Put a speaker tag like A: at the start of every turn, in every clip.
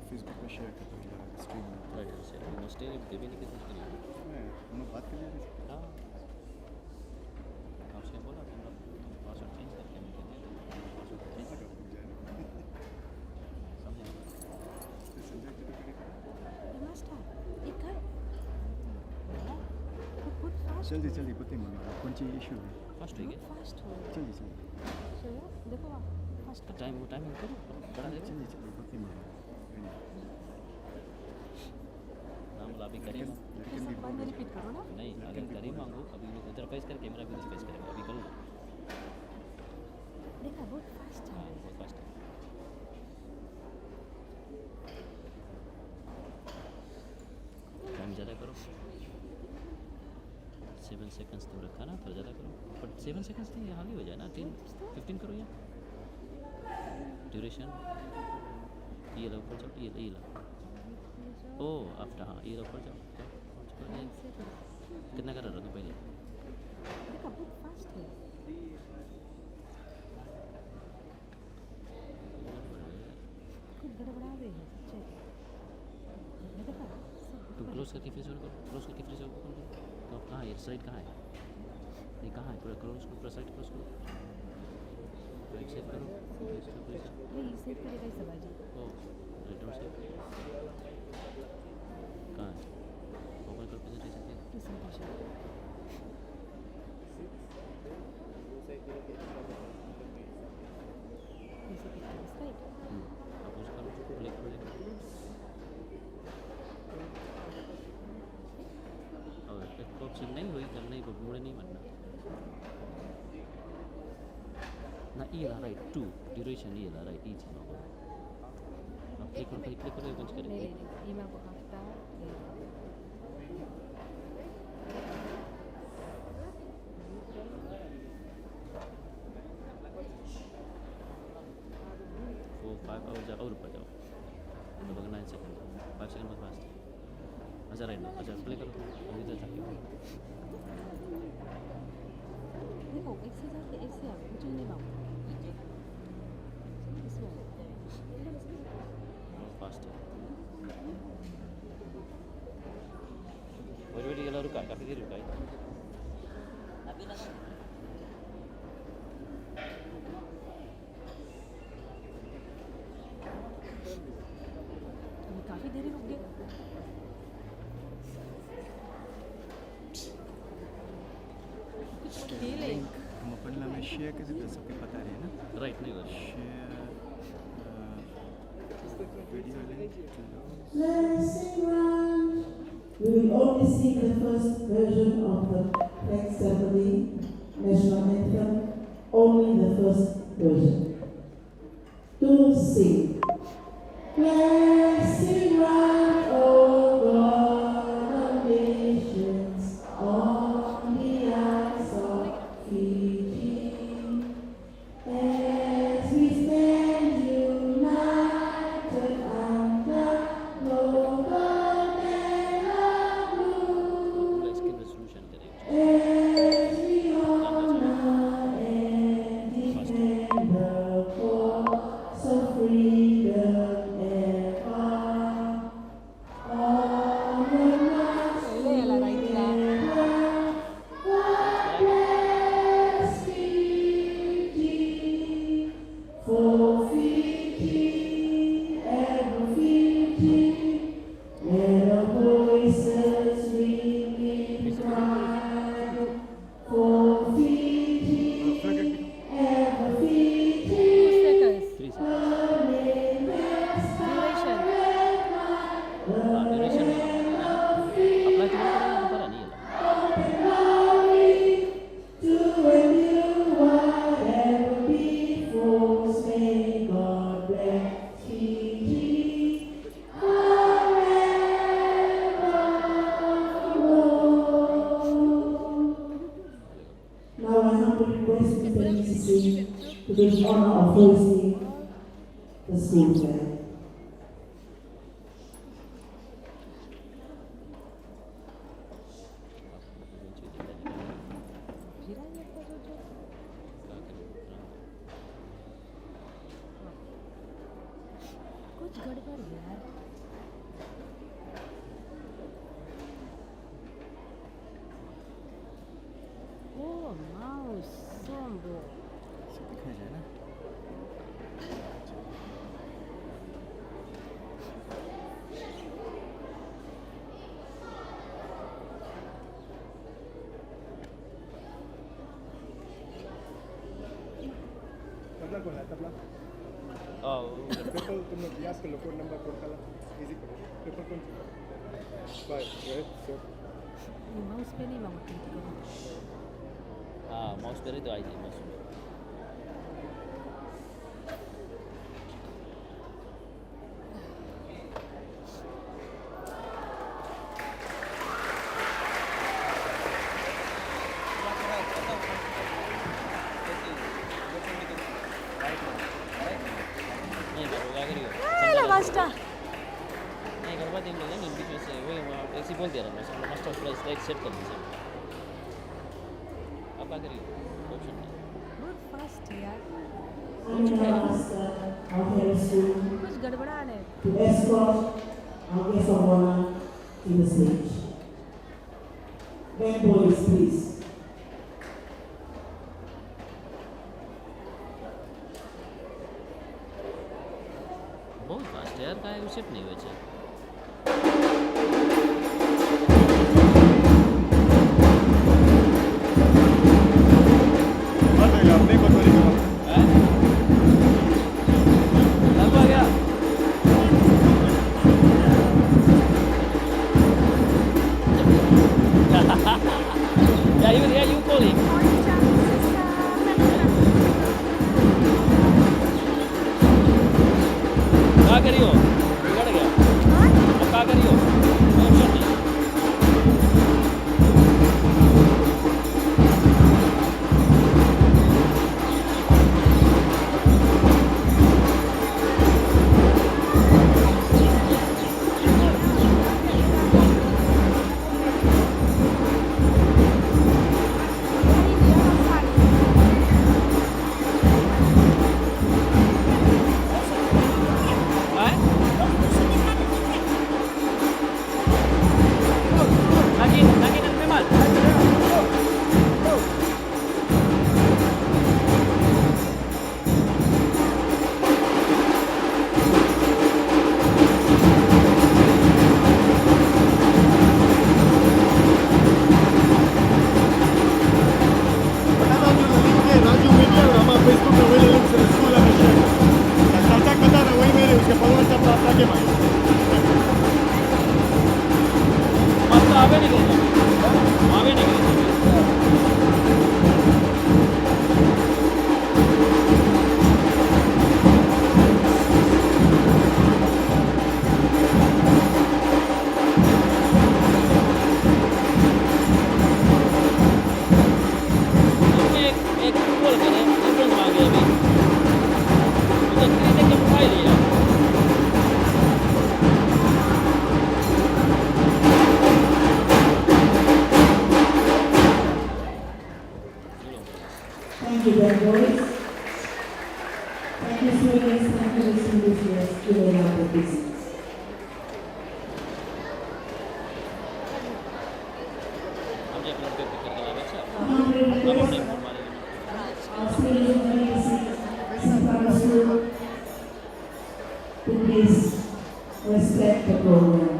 A: Facebook पे share करता हूँ स्ट्रीम में।
B: राइट से मोस्टली देवी ने किसी के लिए
A: हम लोग बात कर रहे थे।
B: हाँ उसने बोला तुम लोग पासवर्ड चेंज करके मुझे दे दो पासवर्ड चेंज
A: समझ जल्दी जल्दी पता ही मम्मी कौन सी इशू है।
B: फर्स्ट हो गया
A: जल्दी जल्दी
C: देखो फर्स्ट
B: टाइमिंग करो बड़ा देखो
A: जल्दी जल्दी पता ही मम्मी
B: नाम ला अभी करीम
A: लड़के भी
C: बाद में रिपीट करो ना।
B: नहीं अगर करीम मांगो अभी लोग उधर फेस कर कैमरा भी उधर फेस करेगा अभी करूँगा
C: देखा बहुत फास्ट है।
B: हाँ बहुत फास्ट है टाइम ज़्यादा करो 7 सेकंड्स तो रखा ना थोड़ा ज़्यादा करो बट 7 सेकंड्स नहीं हाल ही हो जाए ना 15 करो या ड्यूरेशन ये लो ऊपर जाओ ये लो ओ आफ्टर हाँ ये लो ऊपर जाओ कितना कर रहा था पहले
C: देखा बहुत फास्ट है। कुछ गड़बड़ा रहे हैं सच्चे। देखा
B: तुम क्लोज करके फेस ऑन करो क्लोज करके फेस ऑन करो तो अब कहाँ है साइड कहाँ है ये कहाँ है पूरा क्लोज पूरा साइड क्लोज करो राइट साइड करो
C: नहीं सेव करेगा इस बाजी।
B: ओ राइट डाउन साइड कहाँ है ओपन कर प्रेजेंटेशन पे
C: प्रेजेंटेशन ऐसे पिक्चर्स राइट
B: अब उसका क्लिक करो और एक ऑप्शन नहीं हुई जब नहीं मुड़े नहीं बनना ना ये ला राइट 2 ड्यूरेशन ये ला राइट इच नो अब क्लिक करो बंद करें
C: नहीं ये मैं आपको आफ्टर
B: 4 5 और जाओ और ऊपर जाओ लगभग 9 सेकंड 5 सेकंड बहुत फास्ट अच्छा राइट ना अच्छा प्ले करो अभी तो जाके
C: देखो ऐसे जाके ऐसे आप कुछ नहीं मांगो इसमें
B: फास्ट है वेट ये रुका काफ़ी देर रुका है
C: काफ़ी देरी रुक गए। कुछ खेल है
A: हम अपन में शेयर कैसे कर सकते पता रहे ना
B: राइट नहीं हो रहा
A: share video link
D: Let's sing round. We will only sing the first version of the flag ceremony, national anthem, only the first version. To sing. Let's sing round, O God of nations, on the isles of Fiji, as we stand united under global banner blue,
B: पूरा screen resolution करेगा
D: as we honor and defend the cause of freedom and power. On the
C: ले ला right ला
D: West Fiji, for Fiji, ever Fiji, let our voices ring in pride. For Fiji, ever Fiji,
C: 2 seconds
B: 3
D: her name is
C: duration
B: duration नहीं apply तो ऊपर नहीं है
D: glory to a new whatever befalls. May God bless Fiji forevermore. Now I humbly request Mr. Singh to do the honor of hosting the school fair.
C: जीरा ये तो जो कुछ गड़बड़ यार ओ माउस सोम्बो
A: सब दिखाई जाए ना तबला कौन है तबला पेपर तुम लोग याद कर लो code number code colour easy करो पेपर कौन बाय राइट सो
C: ये माउस पे नहीं मांगती थी करो
B: हाँ माउस पर ही तो आई थी माउस में नहीं करो क्या करियो
C: la basta
B: नहीं कर पाते हैं नहीं बीच में से वही ऐसे बोल दिया मैं सब मास्टर प्राइस लाइक सेट कर दीजिए अब क्या करिए ऑप्शन नहीं
C: बहुत फास्ट है यार
D: I'm going to ask our head of school
C: कुछ गड़बड़ा है
D: to escort our guest of honor to the stage. Band boys, please.
B: बहुत फास्ट है यार काय सेट नहीं हुए छे
A: और तो अपने को थोड़ी करो
B: हैं अब आ गया yeah you call him क्या करियो बिगड़ गया अब क्या करियो ऑप्शन नहीं lagi dan memang
A: बता दो जो लिंक है राजू मीडिया और हमारा फेसबुक पे वही लिंक से स्कूल में शेयर चाचा बता रहा वही मेरे उसके फॉलोअर्स सब आप आगे भाई
B: मस्त आवे नहीं गए एक कॉल करें रेफरेंस मांगे अभी उधर कितने के प्रोफाइल है
D: Thank you, band boys. Thank you, students. Thank you, students. Yes, you may now take your seats.
B: हम जे अपलोड करके करके लगे अच्छा
D: I'm going to
B: अब
D: request
B: अपने फोन मारे
D: our students who are in primary school to please respect the program.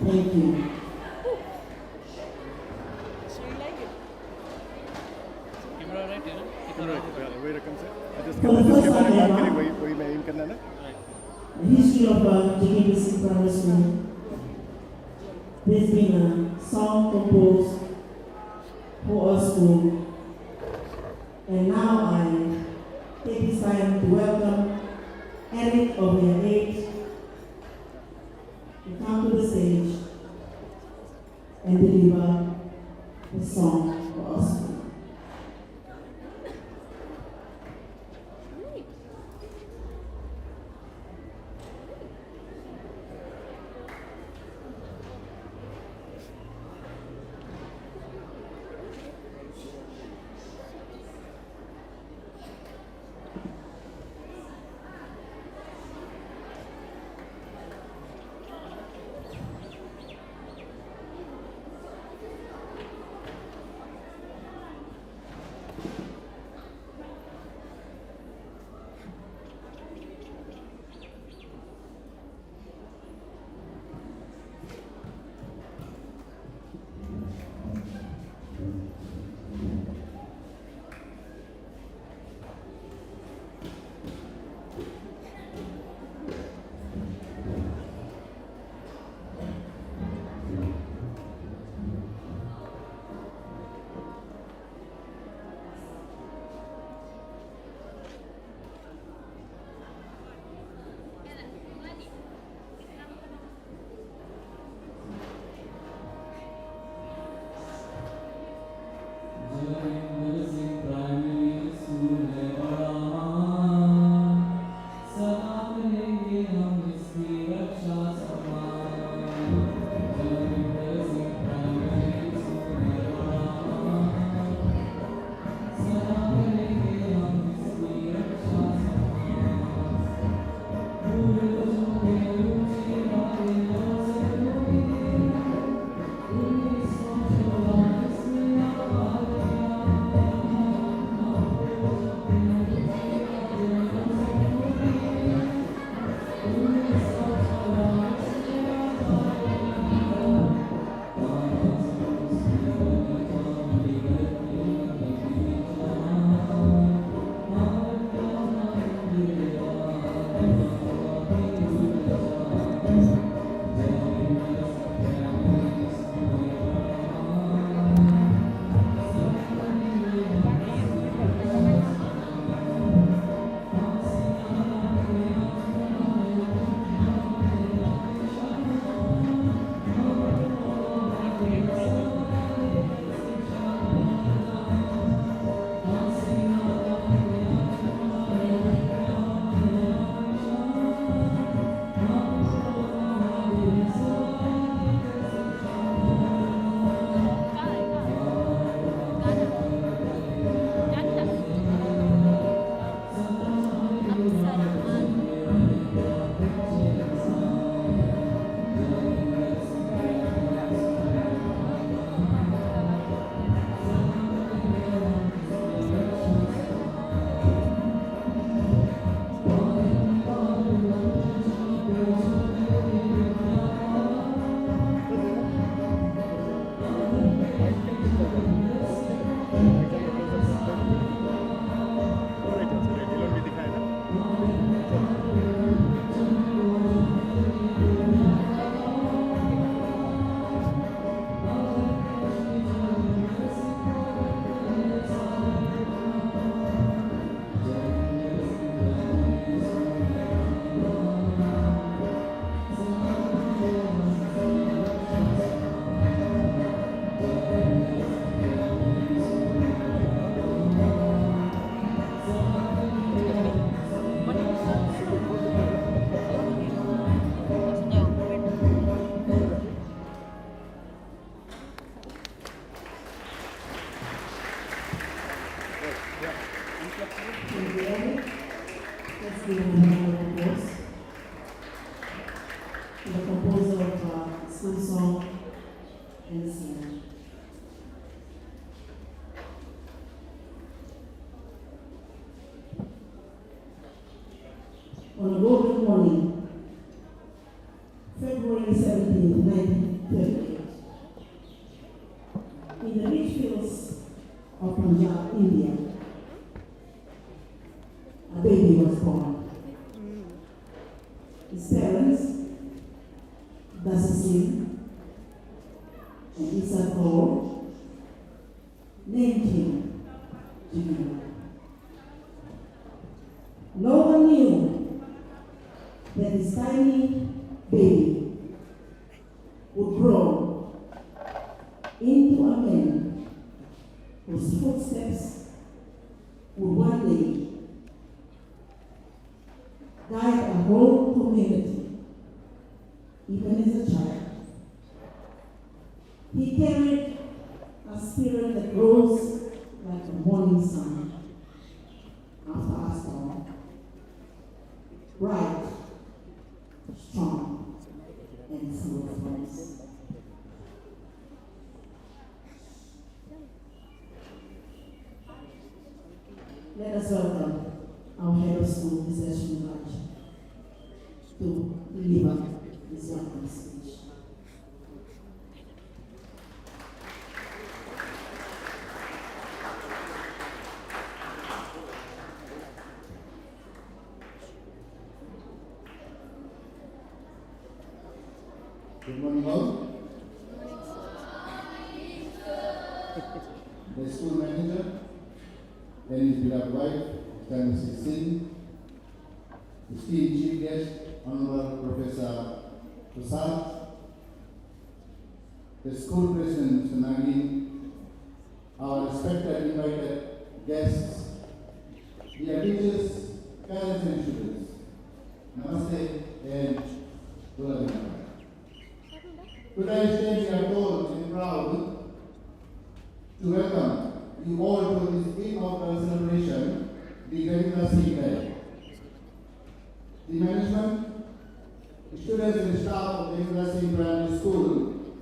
D: Thank you.
B: Camera right है ना
A: वही रकम से
D: For the first
A: जिसके बारे में बात
D: time
A: करें
D: ever,
A: वही मैं एम करना ना
D: the history of Jagindra Singh Primary School, there's been a song composed for our school, and now I take this time to welcome Eric of year 8 to come to the stage and deliver the song for our school. Thank you, Eric. Let's give him a round of applause. The composer of school song and singer. On a golden morning, February 17, 1938, in the rich fields of Punjab, India, a baby was born. His parents, Singh and Isa Kaur, named him Jagindra. No one knew that this tiny baby would grow into a man whose footsteps would one day guide a whole community, even as a child. He carried a spirit that rose like the morning sun after a storm, bright, strong, and full of promise. Let us welcome our head of school, Mr. Singh, to deliver this welcome speech.
E: Good morning all. The school manager, then his beloved wife, Mrs. Singh, esteemed chief guest, Honorable Professor Prasad, the school president, Mr. Nagin, our respected invited guests, dear teachers, parents and students, Namaste and Gulabina. Today, we are told and proud to welcome you all to this inaugural celebration, the Jagindra Singh Day. The management, students and staff of Jagindra Singh Primary School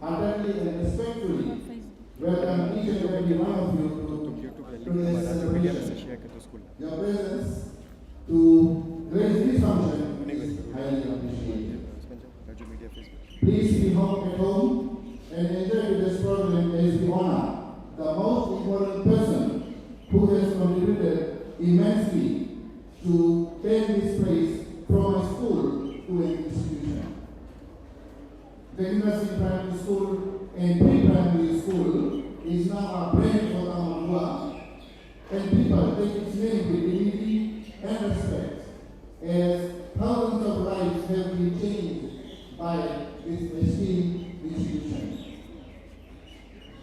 E: heartily and respectfully welcome each and every one of you to this celebration. Your presence to grace this function is highly appreciated. Please be home at home and enjoy this program as we honor the most important person who has contributed immensely to take this place from a school to an institution. Jagindra Singh Primary School and Pre-Primary School is now a brand for Tamanua, and people take its name with dignity and respect, as thousands of lives have been changed by this esteemed institution.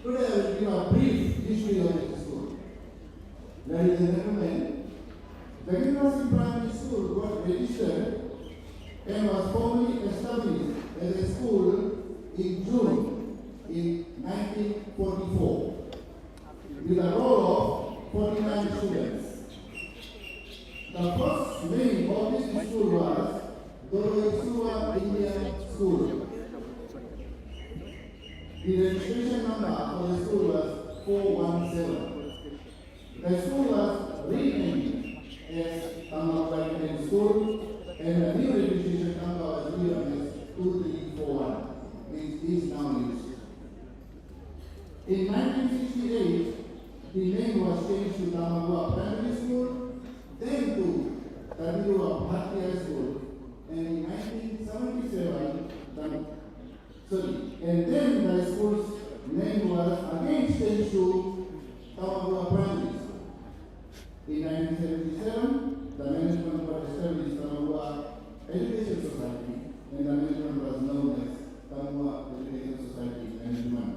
E: Today I will give a brief history of this school. Ladies and gentlemen, Jagindra Singh Primary School was registered and was formally established as a school in June in 1944 with a roll of 49 students. The first name of this school was Doroisua Indian School. The registration number for the school was 417. The school was renamed as Tamanua Indian School, and the new registration number was given as 2341. It is now used. In 1968, the name was changed to Tamanua Primary School, then to Tamanua Bharatiya School, and in 1977, and then the school's name was again changed to Tamanua Primary School. In 1977, the management was established Tamanua Education Society, and the management was known as Tamanua Education Society Management.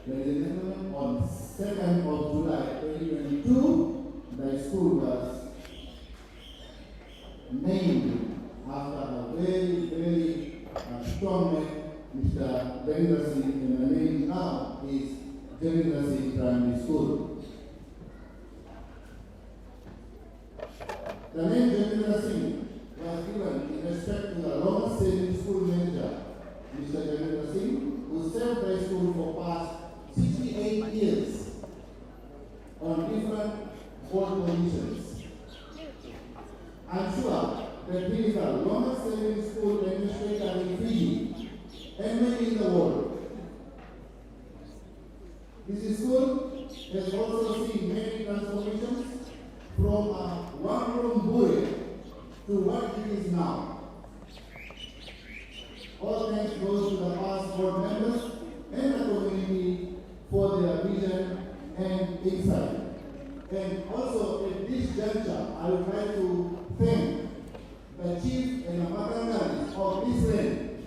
E: Ladies and gentlemen, on 2nd of July 2022, the school was named after a very strong man, Mr. Jagindra Singh, and the name now is Jagindra Singh Primary School. The name Jagindra Singh was given in respect to the longest serving school manager, Mr. Jagindra Singh, who served the school for past 68 years on different board positions. I'm sure that he is the longest serving school administrator in Fiji and maybe in the world. This school has also seen many transformations from a one-room buoy to what it is now. All thanks goes to the past board members and the community for their vision and insight. And also at this juncture, I would like to thank the chief and the matangaris of this land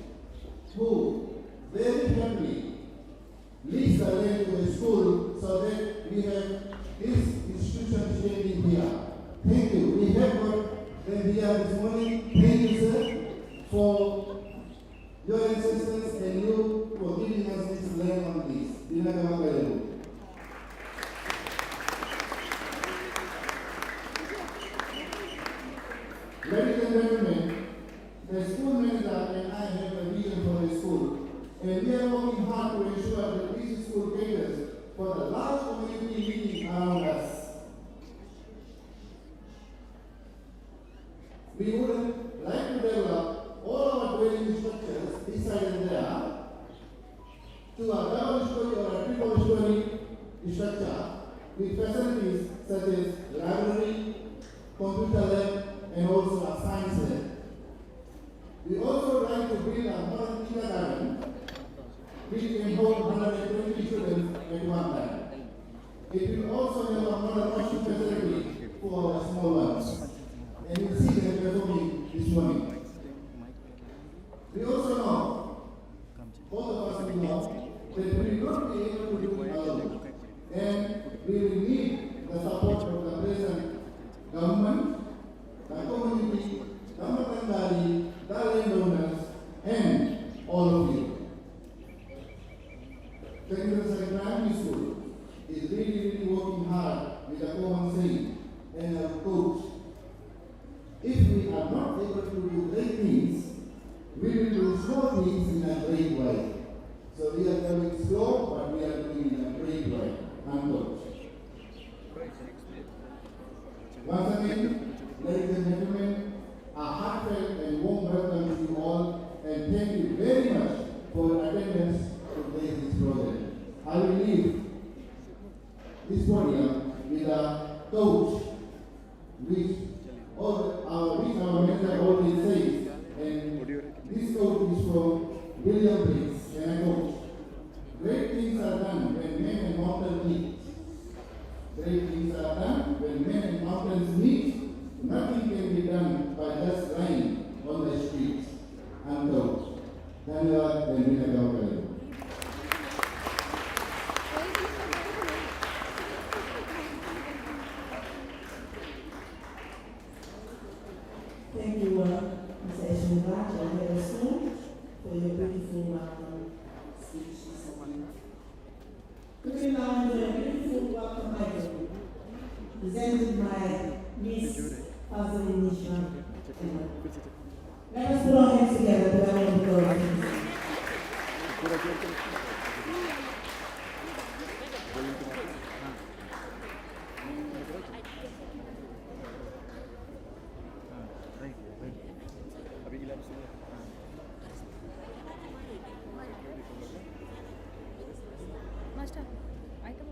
E: who very happily lease the land to the school so that we have this institution standing here. Thank you. We have got them here this morning. Thank you, sir, for your assistance and you for giving us this land on this. Ladies and gentlemen, the school manager and I have a vision for the school, and we are working hard to ensure that this school caters for the large community living around us. We would like to develop all our dwelling structures beside and there to a double-story or a triple-story structure with facilities such as library, computer lab, and also a science lab. We also would like to build a modern kindergarten which can hold 120 students at one time. It will also have a modern washing facility for the small ones. And you will see them performing this morning. We also know, all of us know, that we will not be able to do it alone. And we will need the support of the present government, the community, the Matangari, the landowners, and all of you. Jagindra Primary School is really working hard with the common Singh and our coach. If we are not able to do great things, we will do small things in a great way. So we are going slow, but we are doing in a great way. Unquote. Once again, ladies and gentlemen, a heartfelt and warm welcome to you all, and thank you very much for your attendance to today's program. I will leave this podium with a coach, which our manager always says, and this quote is from William Briggs, and I quote, "Great things are done when men and mountains meet. Great things are done when men and mountains meet. Nothing can be done by just lying on the streets." Unquote. Dhanyawad and Vinagawakali.
D: Thank you, Mr. Ashwinraj and Head of School, for your beautiful welcome speech this morning. Could we now enjoy a beautiful welcome microphone presented by Miss Fazlinisha. Let us put our hands together to welcome the girl.
C: Master, item.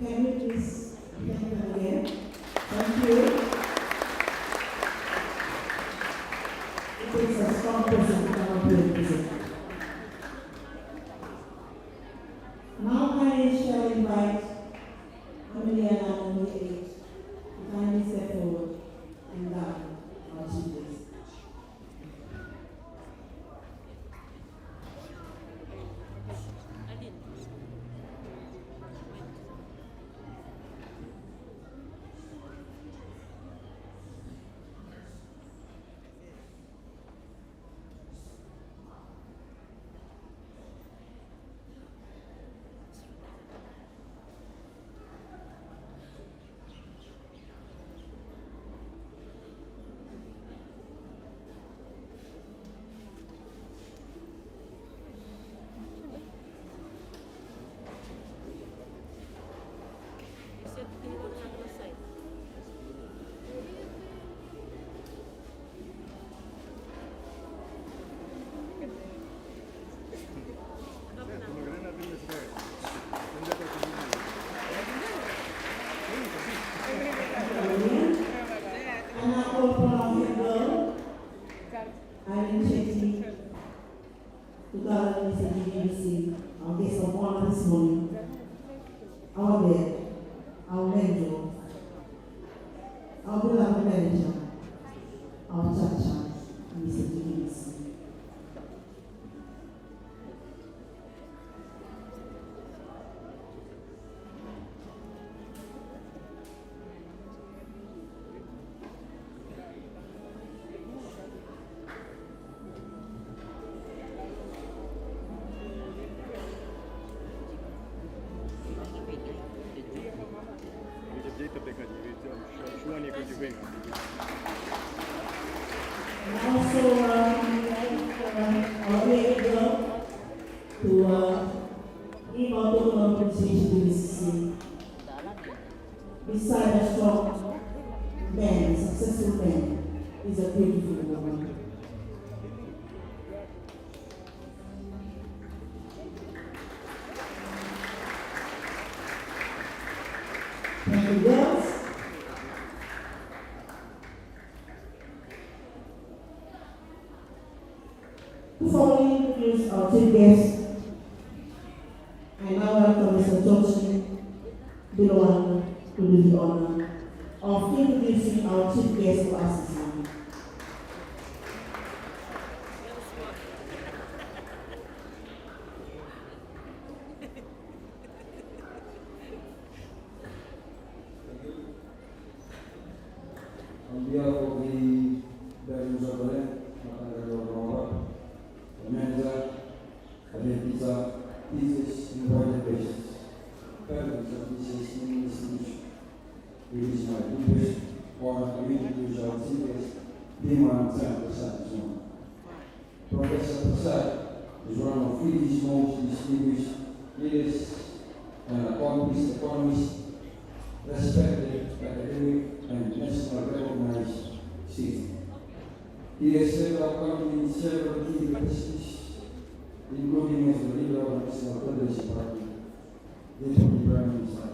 D: Can we please thank them again? Thank you. It takes a strong person to come up here and present. Now I shall invite Amelia and Amelia to kindly step forward and guide our chief guest. Beside a strong man, a successful man, is a beautiful woman. Thank you, girls. Before we introduce our chief guest, I now welcome Mr. Johnson Bilowan to do the honor of introducing our chief guest for us this morning.
F: On behalf of the Veterans of the Land, the manager, the teachers, invited guests, parents of this institution, it is my deepest honor to introduce our chief guest, Dima Prasad this morning. Professor Prasad is one of Fiji's most distinguished leaders and accomplished economists, respected academic and national recognized citizen. He has served our country in several key positions, including as the leader of the National Federation Party, Deputy Prime Minister,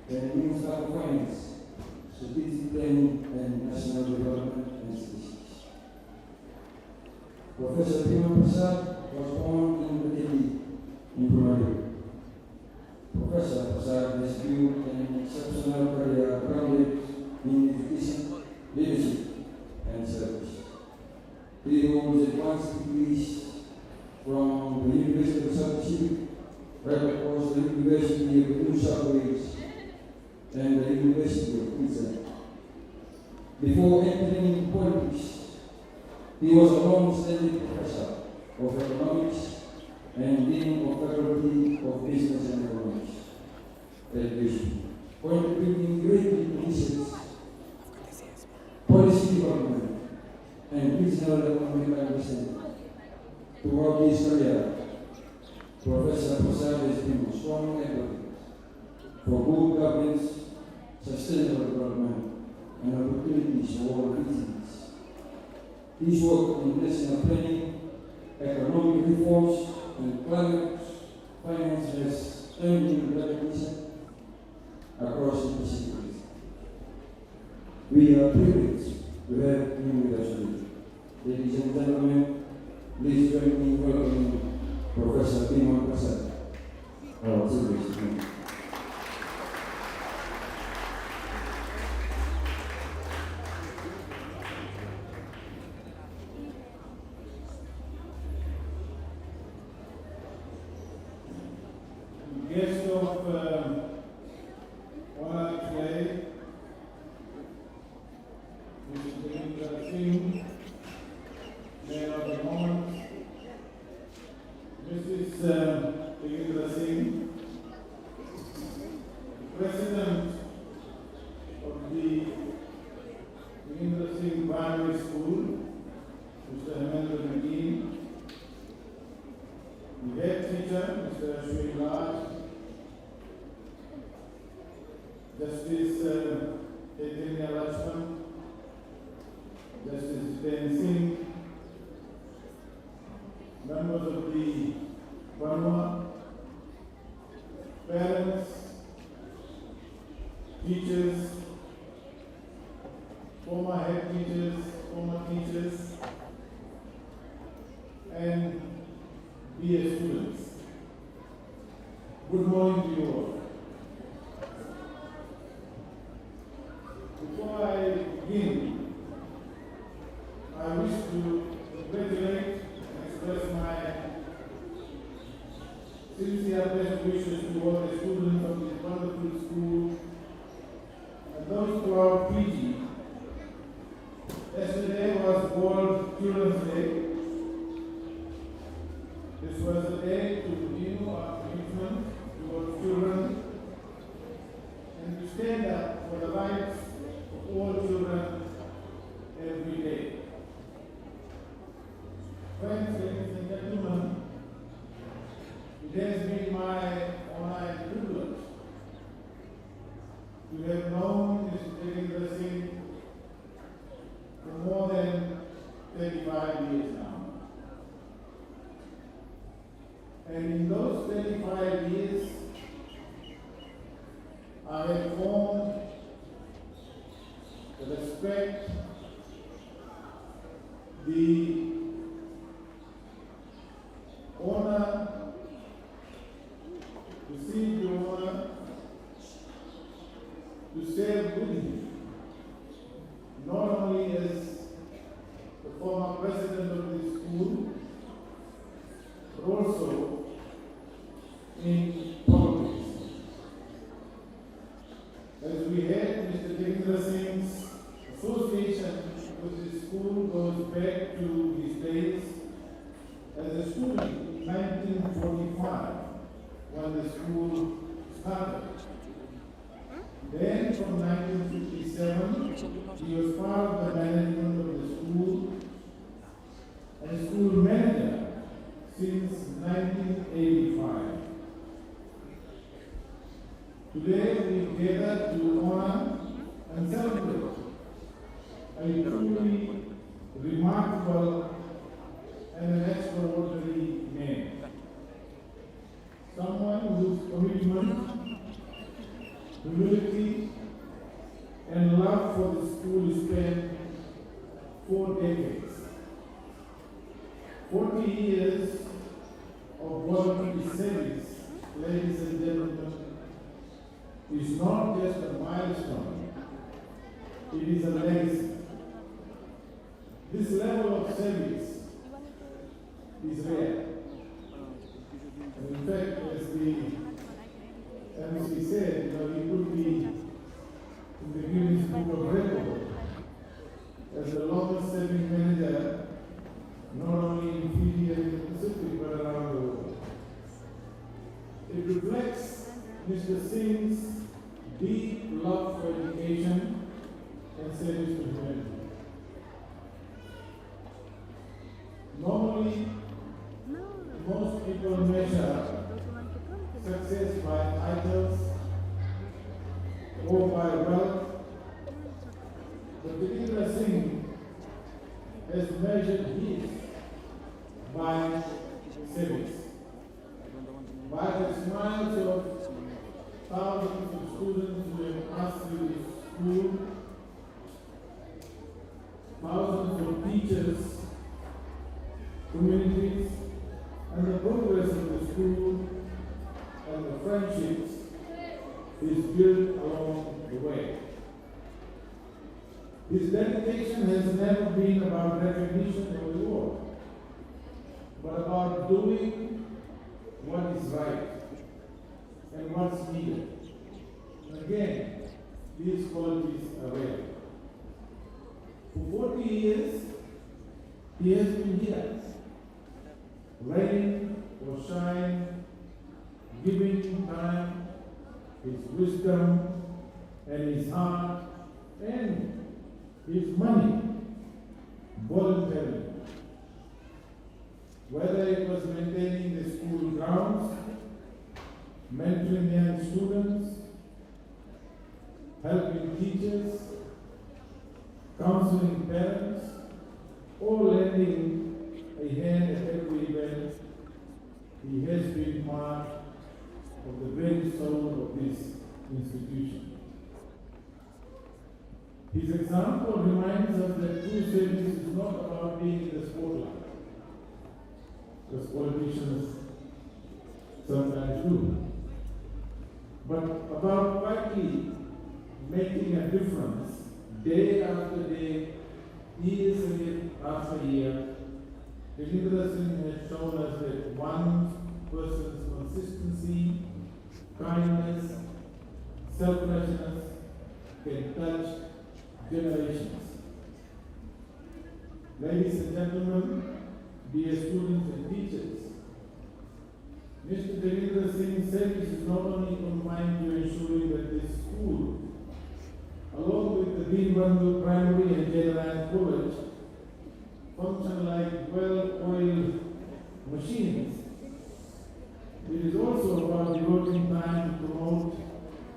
F: and Minister of Finance, Strategic Planning and National Development and Statistics. Professor Dima Prasad was born in Delhi, in Punjab. Professor Prasad has built an exceptional career grounded in education, leadership, and service. He holds advanced degrees from the University of South Pacific, right across the University of New South Wales, and the University of Queensland. Before entering into politics, he was a long-standing professor of economics and dean of faculty of business and economics education, contributing greatly to research, policy development, and regional economic understanding. Throughout his career, Professor Prasad has been a strong advocate for good governance, sustainable development, and opportunities for all regions. His work in national planning, economic reforms, and climate finance has earned him recognition across the Pacific. We are privileged to have him with us today. Ladies and gentlemen, please join me in welcoming Professor Timon Prasad, our Chief Guest.
G: Guest of honor today, Mr. Jagindra Singh, Mayor of the moment, Mrs. Jagindra Singh, President of the Jagindra Singh Primary School, Mr. Hemendra McGee, the head teacher, Mr. Ashwin Raj, Justice Chaitanya Rajpan, Justice Singh, members of the Burma, parents, teachers, former head teachers, former teachers, and dear students. Good morning to you all. Before I begin, I wish to congratulate and express my sincere best wishes to all the students of this wonderful school and those throughout Fiji. Yesterday was World Children's Day. This was a day to renew our commitment towards children and to stand up for the rights of all children every day. Friends, ladies and gentlemen, it has been my honor and privilege to have known Mr. Jagindra Singh for more than 35 years now. And in those 25 years, I have formed the respect, the honor, received the honor to serve with him, not only as the former president of this school, but also in politics. As we heard, Mr. Jagindra Singh's association with the school goes back to his days as a student in 1945 when the school started. Then from 1957, he was part of the management of the school and school manager since 1985. Today we gather to honor and celebrate a truly remarkable and an extraordinary man. Someone whose commitment, humility, and love for the school spanned 4 decades. 40 years of voluntary service, ladies and gentlemen, is not just a milestone, it is a legacy. This level of service is rare. And in fact, as the MC said, he could be in the Guinness Book of Records as the longest serving manager, not only in Fiji and in the Pacific, but around the world. It reflects Mr. Singh's deep love for education and service to humanity. Normally, most people measure success by titles or by wealth, but Jagindra Singh has measured his by service, by the smiles of thousands of students communities, and the progress of the school and the friendships is built along the way. His dedication has never been about recognition or reward, but about doing what is right and what's needed. And again, these qualities are rare. For 40 years, he has been here, rain or shine, giving time, his wisdom, and his heart, and his money, voluntarily. Whether it was maintaining the school grounds, mentoring young students, helping teachers, counseling parents, or lending a hand at every event, he has been part of the very soul of this institution. His example reminds us that true service is not about being in the spotlight, as politicians sometimes do, but about quietly making a difference day after day, years after year. Jagindra Singh has shown us that one person's consistency, kindness, selflessness can touch generations. Ladies and gentlemen, dear students and teachers, Mr. Jagindra Singh's service is not only confined to ensuring that this school, along with the Deanbandhu Primary and Jailan College, function like well-oiled machines. It is also about devoting time to promote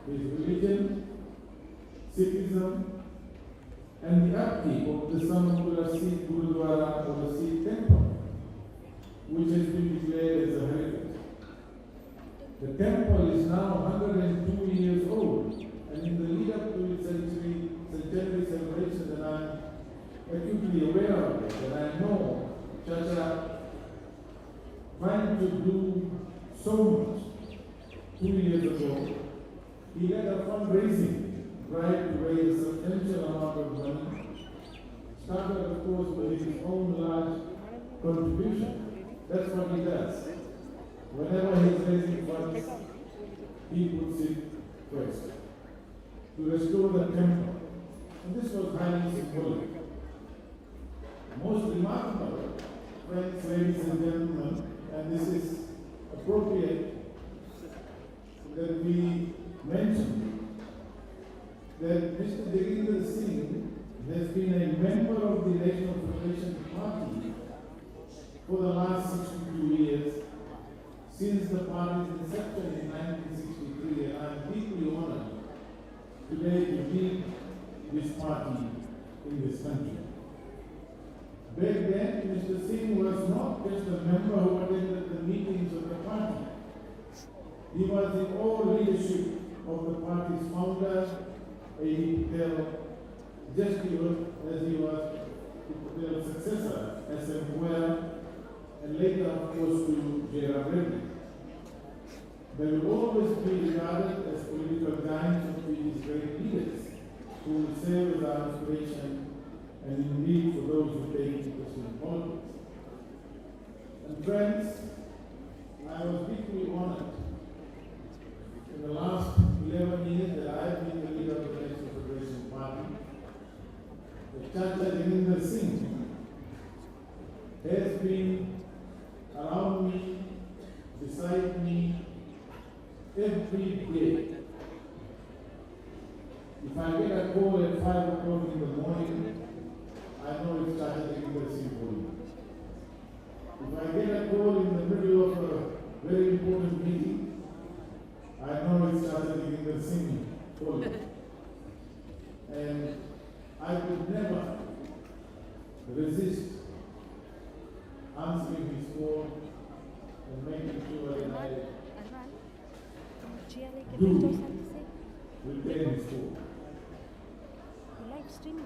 G: his religion, Sikhism, and the upkeep of the Samapura Sikh Gurudwara or the Sikh temple, which has been declared as a heritage. The temple is now 102 years old, and in the lead up to its centenary celebration that I'm acutely aware of it, that I know Chacha trying to do so much 2 years ago, he led a fundraising drive to raise a substantial amount of money, started of course with his own large contribution. That's what he does. Whenever he's raising funds, he puts it first to restore the temple. And this was highly symbolic. Most remarkable, friends, ladies and gentlemen, and this is appropriate that we mention that Mr. Jagindra Singh has been a member of the National Federation Party for the last 62 years, since the party's inception in 1963, and I am deeply honored today to lead this party in this country. Back then, Mr. Singh was not just a member who attended the meetings of the party. He was in all leadership of the party's founder, A.D. Patel, just as he was Patel's successor as employer, and later, of course, to J.R. Reddy. They will always be regarded as political giants of these great leaders who will serve as our inspiration and indeed for those who take interest in politics. And friends, I was deeply honored in the last 11 years that I have been the leader of the National Federation Party, that Chacha Jagindra Singh has been around me, beside me, every day. If I get a call at 5 o'clock in the morning, I know it's Chacha Jagindra Singh calling. If I get a call in the middle of a very important meeting, I know it's Chacha Jagindra Singh calling. And I could never resist answering his call and making sure that I do retain his call.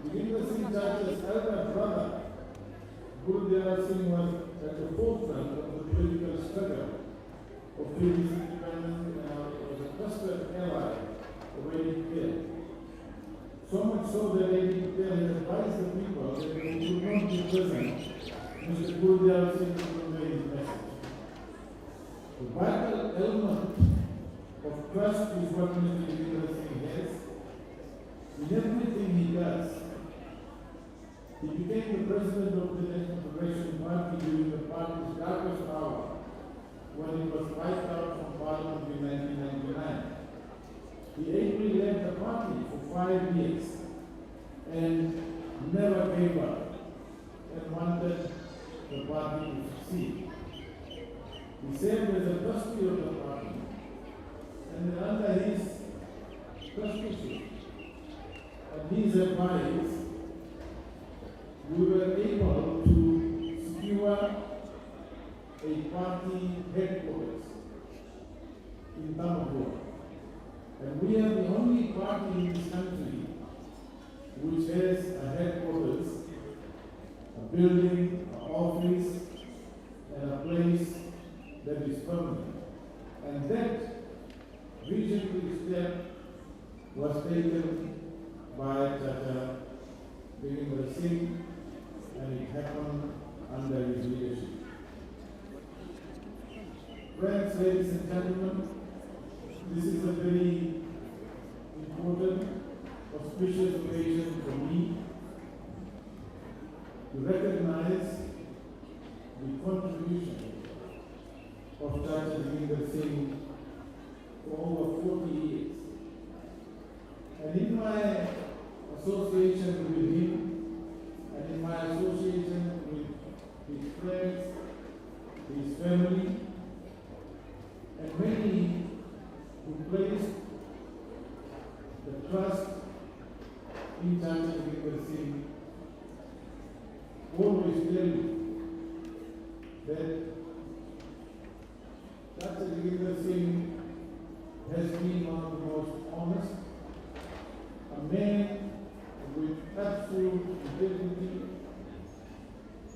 G: Jagindra Singh Chacha's elder brother, Guru Singh, was at present, Mr. Gurudeva Singh will convey his message. The vital element of trust is what Mr. Jagindra Singh has. In everything he does, he became the president of the National Liberation Party during the party's darkest hour, when it was wiped out from Parliament in 1999. He ably led the party for 5 years and never gave up and wanted the party to succeed. He served as a trustee of the party, and under his trusteeship and his advice, we were able to secure a party headquarters in Tamapur. And we are the only party in this country which has a headquarters, a building, an office, and a place that is permanent. And that visionary step was taken by Chacha Jagindra Singh, and it happened under his leadership. Friends, ladies and gentlemen, this is a very important, auspicious occasion for me to recognize the contribution of Chacha Jagindra Singh for over 40 years. And in my association with him, and in my association with his friends, his family, and many who placed the trust in Chacha Jagindra Singh, always tell you that Chacha Jagindra Singh has been one of the most honest, a man with absolute integrity,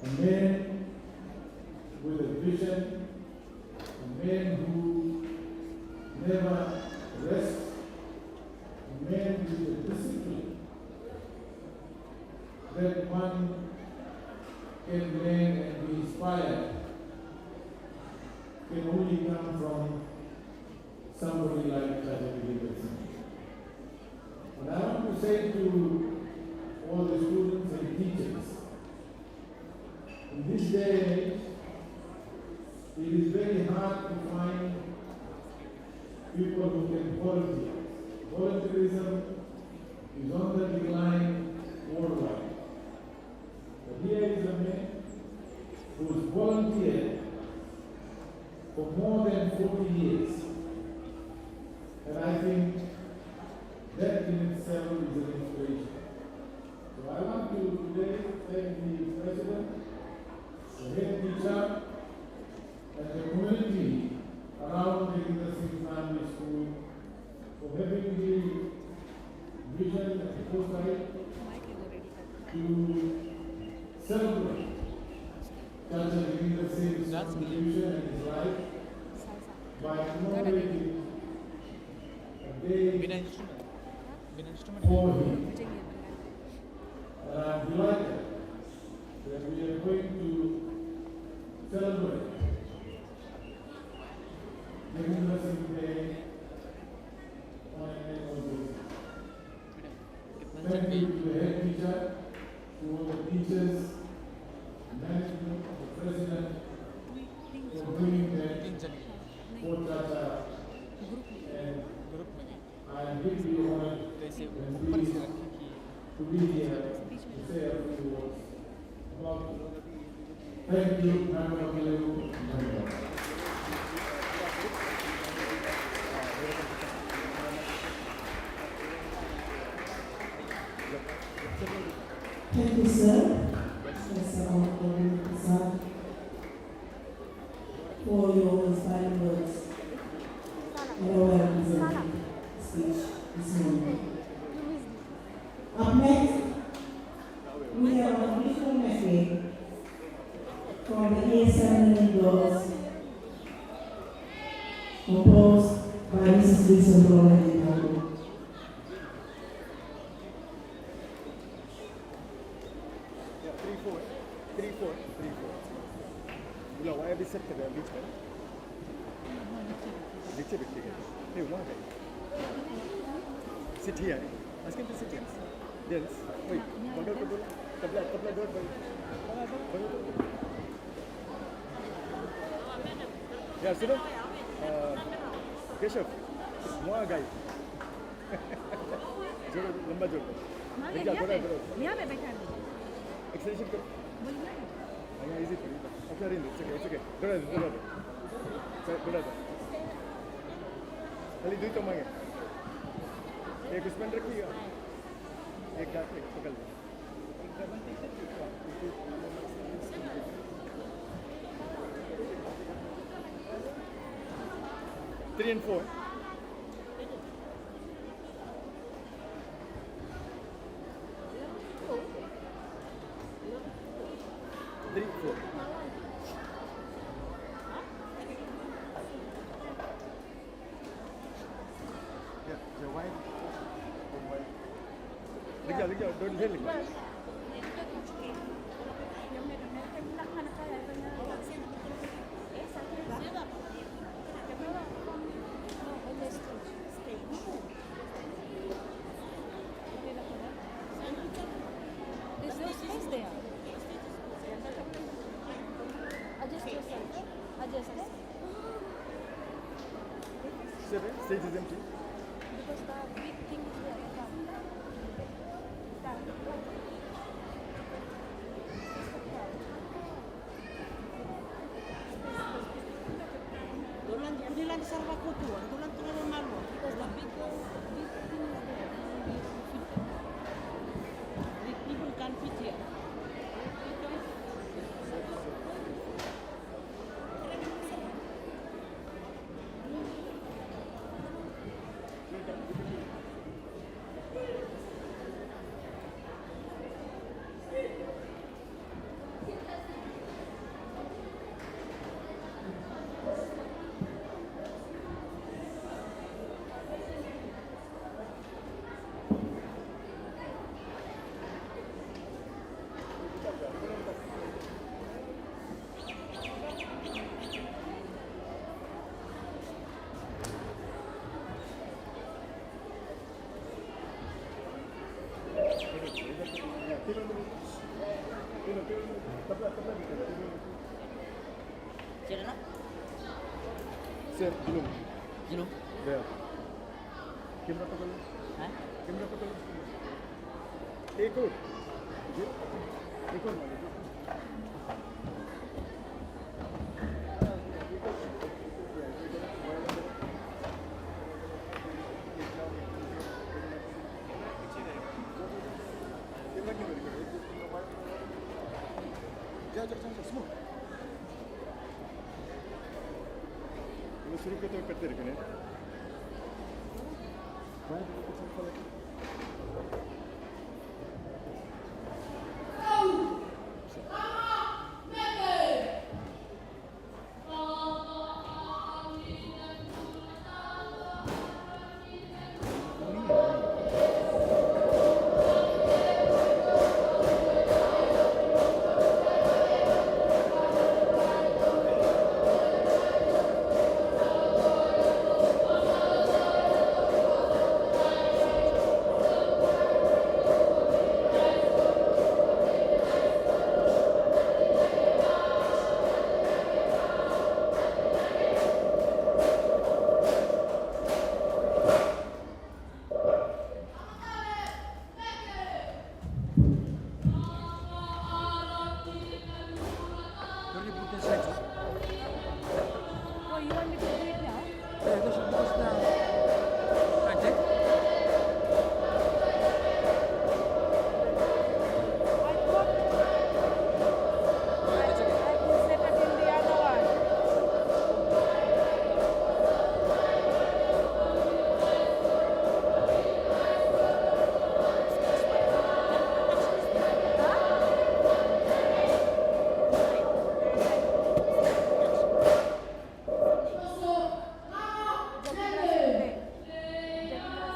G: a man with a vision, a man who never rests, a man with a discipline that one can learn and be inspired, can only come from somebody like Chacha Jagindra Singh. And I want to say to all the students and teachers, in this day and age, it is very hard to find people who can volunteer. Volunteerism is on the decline worldwide. But here is a man who has volunteered for more than 40 years. And I think that in itself is an inspiration. So I want to today thank the President, the head teacher, and the community around Jagindra Singh Primary School for having the vision and foresight to celebrate Chacha Jagindra Singh's contribution and his life by commemorating a day for him. And I'm delighted that we are going to celebrate Jagindra Singh Day on an annual basis. Thank you to the head teacher, to all the teachers, management, the president, for bringing that for Chacha. And I am deeply honored and pleased to be here to say a few words about it. Thank you, Madam Aguilera.
D: Thank you, sir. Professor Prasad, for your inspiring words and a well-deserved speech this morning. Up next, we have an official message from the A7 girls, composed by Mrs. Lisa Florence.
A: बोला वहाँ भी set कर बीच में नीचे बैठ गए नहीं वहाँ गए sit here ask him to sit here dance wait bangun ke bola tabla dua ya sudah Keshav वहाँ गए जोड़ो लंबा जोड़ो
C: यहाँ पे बैठा है
A: एक्सटेंशन करो यहाँ इजी पड़ेगा अच्छा रिंद it's okay दोड़ा खाली दो तो मांगे एक उसमें रखिएगा एक जाके पकड़ लो Three and four. Three, four. Yeah, the white. Lihat, don't hit it.
C: There's no space there. Adjust yourself. Adjust it.
A: Seven, stage is empty.
C: Because the big thing is there.
H: Bilang sarwa ko tuan, tulan tulan malu.
C: Because the big thing is there.
H: People can fit here. Sila na?
A: Sir, belum.
H: Sino?
A: Ya. Kamera pukul.
H: Ha?
A: Kamera pukul. Ikut. Ikut mana? जा semua. Kalau suruh kita करते रखने. Baik, kita follow.
C: Oh, you want me to do it now? I thought I will set it in the other one. Jagindra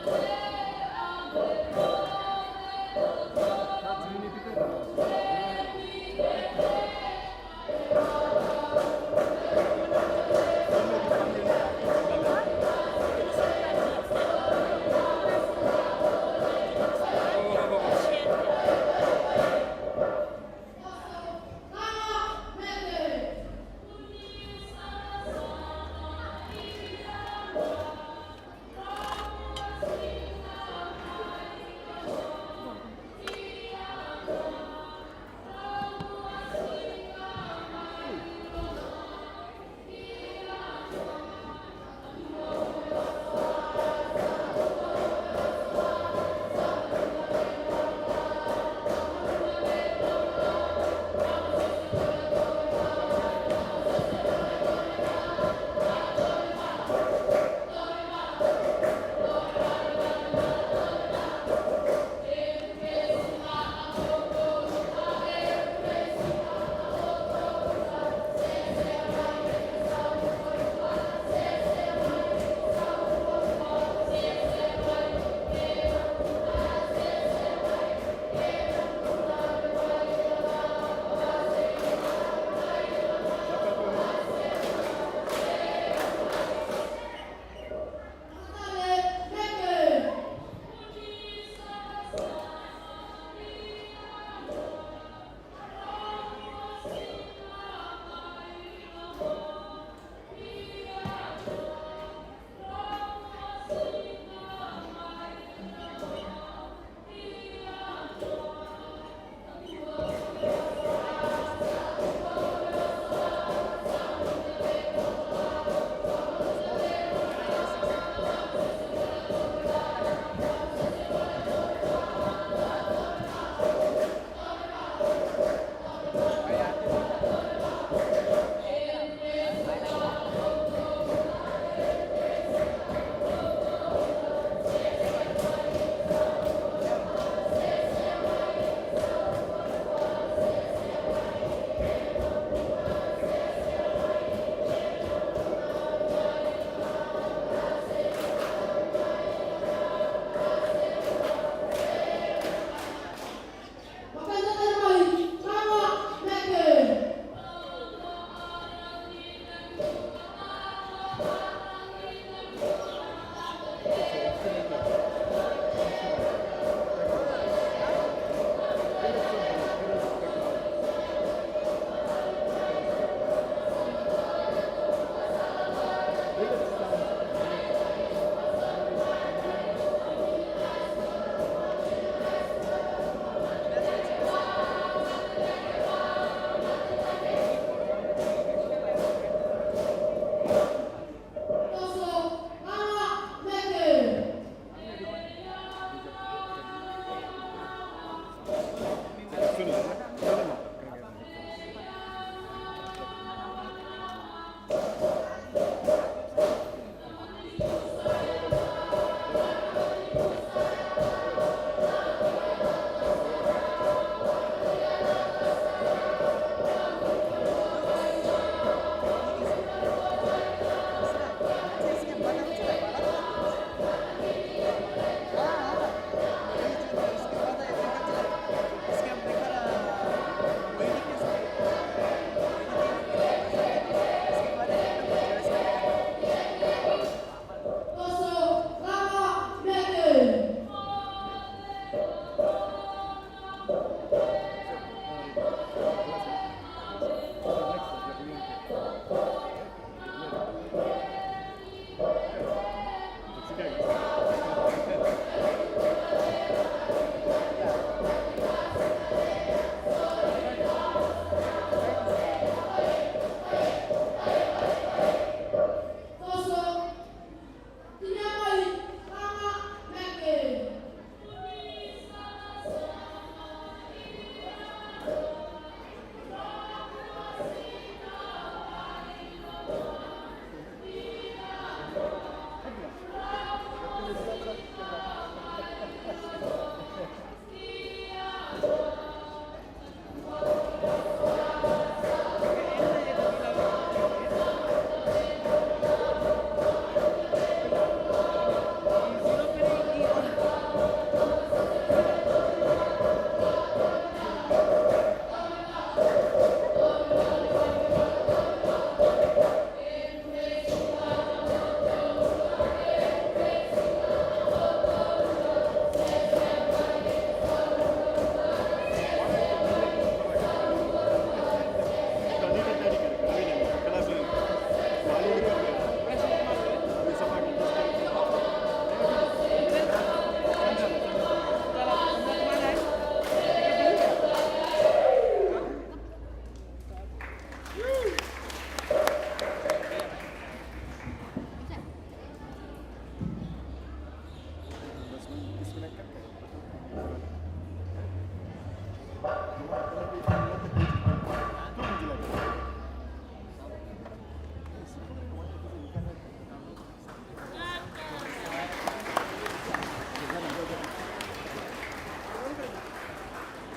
D: Thank you.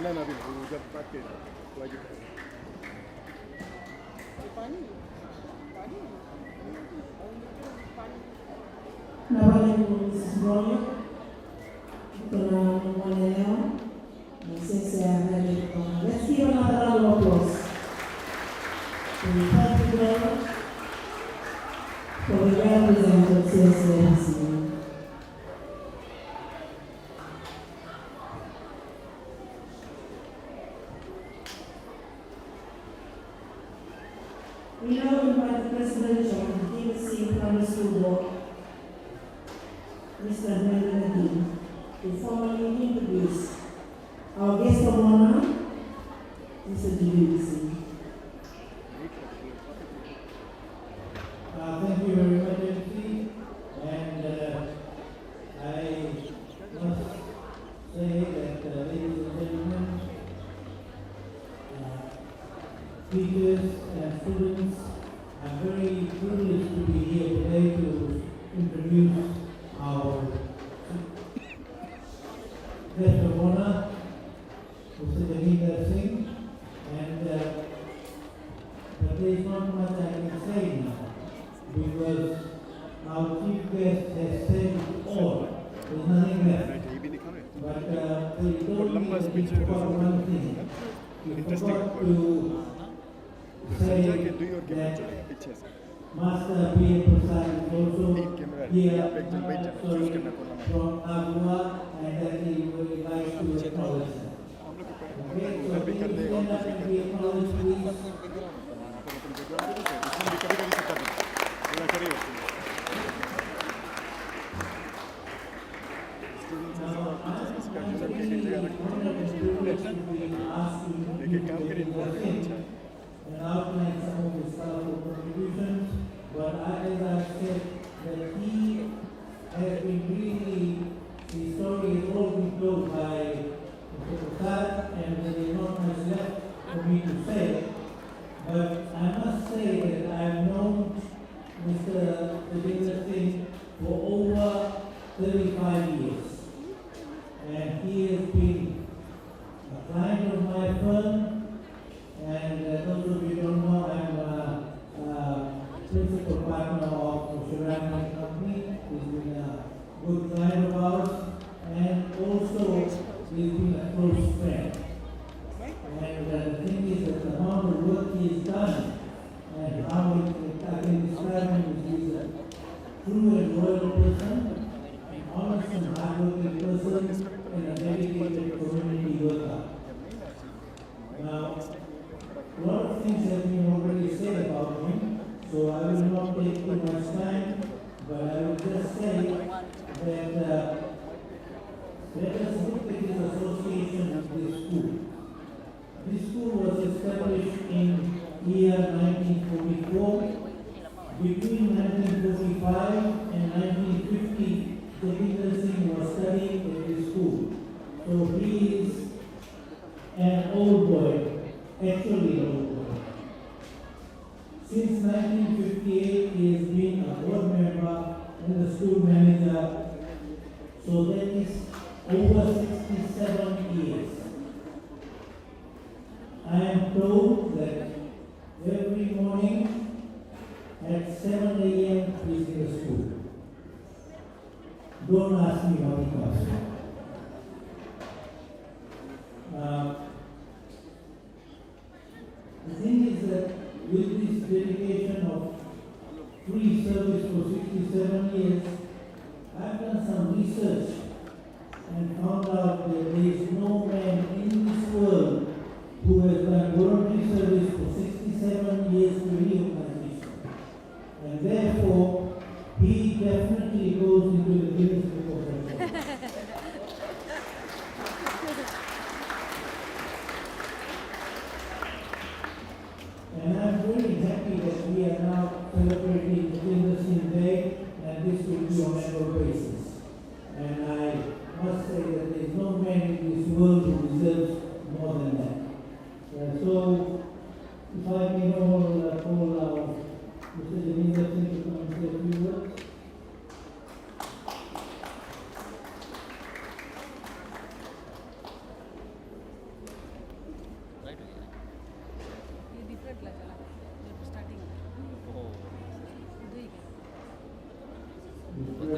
A: नहीं अभी वो जब बात के वो आगे
D: Now I am Mrs. Roy, Let's give another round of applause to the Cathedral for the representative CSAC. We now invite the President of the Singh Primary School Board, Mr. Jagindra, to formally introduce our guest of honor, Mr. Jagindra.
G: Thank you very much, MC. And I must say that, ladies and gentlemen, teachers and students, I'm very privileged to be here today to introduce our guest of honor, Mr. Jagindra Singh. And but there is not much I can say now, because our chief guest has said it all. There's nothing left. But they told me that he forgot one thing. He forgot to say that Master B. Prasad is also here from Agua, and that he would like to acknowledge them. Okay, so please stand up and be acknowledged, please. And outline some of his colorful contributions, but as I said, that he has been really, his story has all been told by Mr. Prasad, and there is not much left for me to say. But I must say that I have known Mr. Jagindra Singh for over 35 years. And he has been a client of my firm, and those of you who don't know, I'm a principal partner of Sharana Company. He's been a good client of ours, and also he's been a close friend. And the thing is that the amount of work he's done, and how I can describe him is he's a true and loyal person, an honest and hardworking person, and a dedicated community worker. Now, a lot of things have been already said about him, so I will not take too much time, but I will just say that let us look at his association with this school. This school was established in year 1944. Between 1945 and 1950, Jagindra Singh was studying at this school. So he is an old boy, actually an old boy. Since 1958, he has been a board member and the school manager. So that is over 67 years. I am told that every morning at 7 a.m. he is in the school. Don't ask me how he comes. The thing is that with this dedication of free service for 67 years, I've done some research and found out that there is no man in this world who has done voluntary service for 67 years to any organization. And therefore, he definitely goes into the Guinness Book of Records. And I'm very happy that we are now celebrating the Jagindra Day, and this will be on an annual basis. And I must say that there is no man in this world who is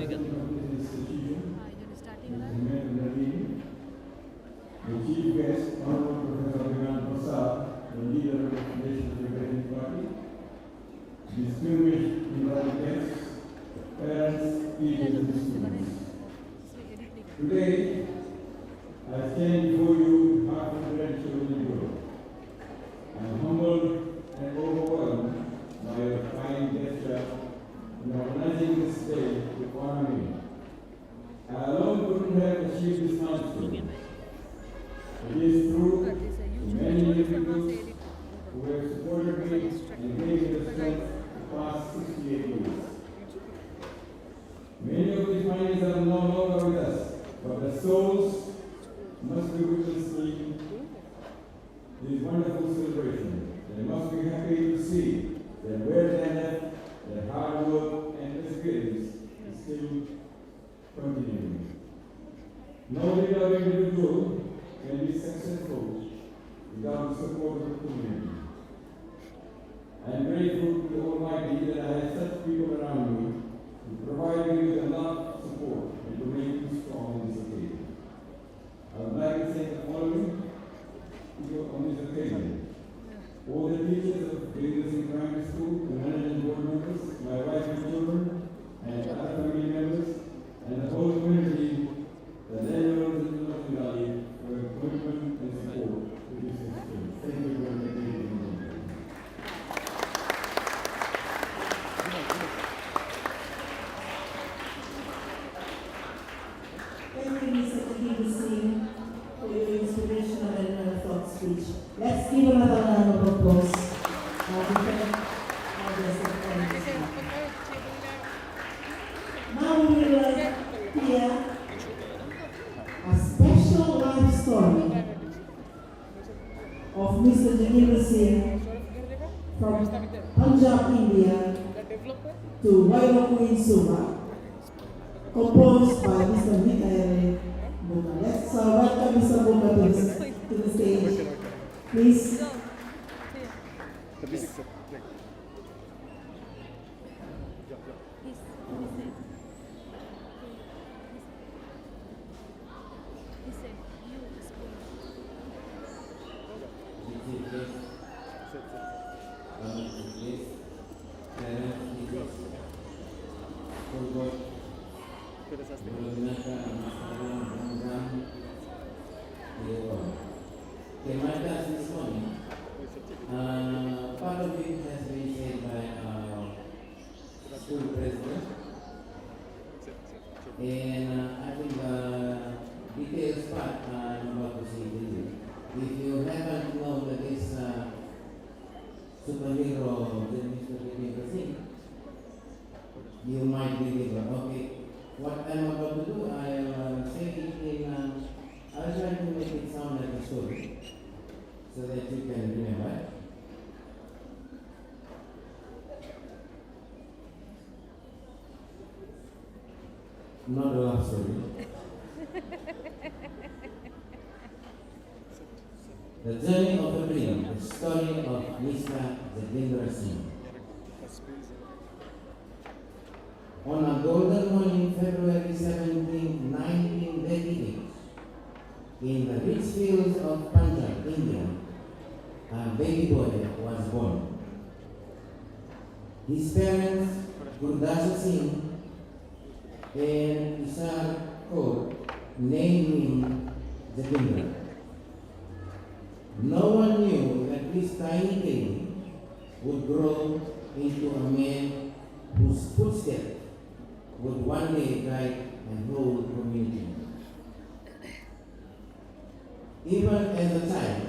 F: President of this institution, the Chief Guest, Honorable Professor Jagindra Prasad, the leader of the National Democratic Party, distinguished invited guests, parents, teachers, and students. Today, I stand before you heart-felt and joy. I am humbled and overwhelmed by your kind gesture in organizing this day to honor me. I alone couldn't have achieved this milestone. It is true to many individuals who have supported me and gave me the strength the past 68 years. Many of these minds are no longer with us, but the souls must be witnessing this wonderful celebration. They must be happy to see that where they left, their hard work and experience is still continuing. No leader or individual can be successful without the support of the community. I am grateful to the Almighty that I have such people around me to provide me with enough support and to make me strong on this occasion. I would like to thank the following people on this occasion. All the teachers of Jagindra Singh Primary School, the management board members, my wife and children, and other family members, and the whole community, the landlords and the Valley, for your commitment and support to this institution. Thank you for the opportunity.
D: Thank you, Mr. Jagindra Singh, for your inspirational and heartfelt speech. Let's give another round of applause. We thank our guest of honor. Now we will hear a special life story of Mr. Jagindra Singh from Punjab, India to Wairoku in Suba, composed by Mr. Mikael Buka. Let's welcome Mr. Buka to the stage. Please.
I: Part of it has been said by our school president, and I think details part I'm about to say to you. If you haven't known that this superhero, the Mr. Jagindra Singh, you might believe, okay, what I'm about to do, I'll say it in, I'll try to make it sound like a story, so that you can remember it. Not a love story. The journey of a dream, the story of Mr. Jagindra Singh. On a golden morning, February 17, 1938, in the rich fields of Punjab, India, a baby boy was born. His parents, Gurdas Singh and Ishar Kaur, named him Jagindra. No one knew that this tiny baby would grow into a man whose footsteps would one day guide a whole community. Even as a child,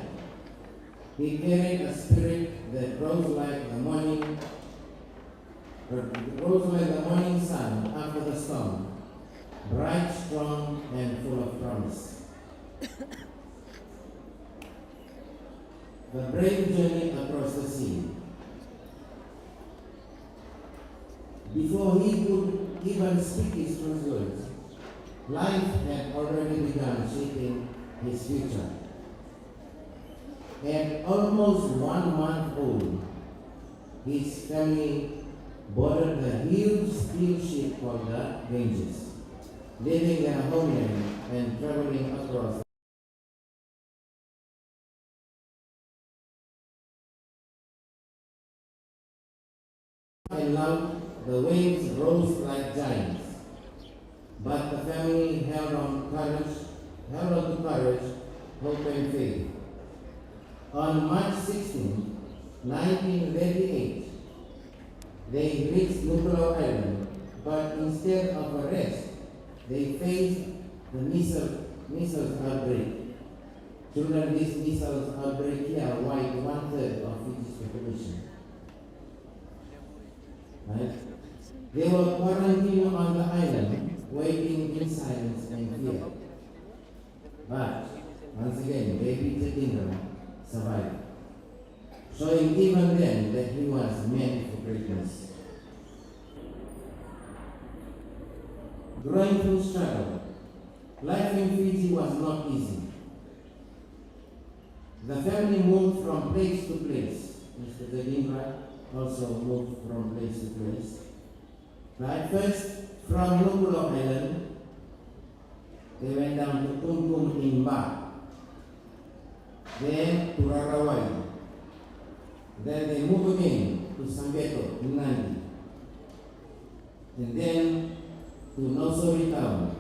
I: he carried a spirit that rose like the morning sun after the storm, bright, strong, and full of promise. The brave journey across the sea. Before he could even speak his first words, life had already begun shaping his future. At almost 1 month old, his family boarded a huge steel ship called the Ganges, leaving their homeland and traveling across. And now the waves rose like giants, but the family held on to courage, hope and faith. On March 16, 1938, they reached Nukulau Island, but instead of a rest, they faced the measles outbreak. Children, this measles outbreak here wiped 1/3 of Fiji's population. Right? They were quarantined on the island, waiting in silence and fear. But once again, baby Jagindra survived, showing even then that he was meant for greatness. Growing through struggle, life in Fiji was not easy. The family moved from place to place. Mr. Jagindra also moved from place to place. Right, first from Nukulau Island, they went down to Tumtum in Ba, then to Rarawai, then they moved again to Sambeto in Nandi, and then to Nosori Town,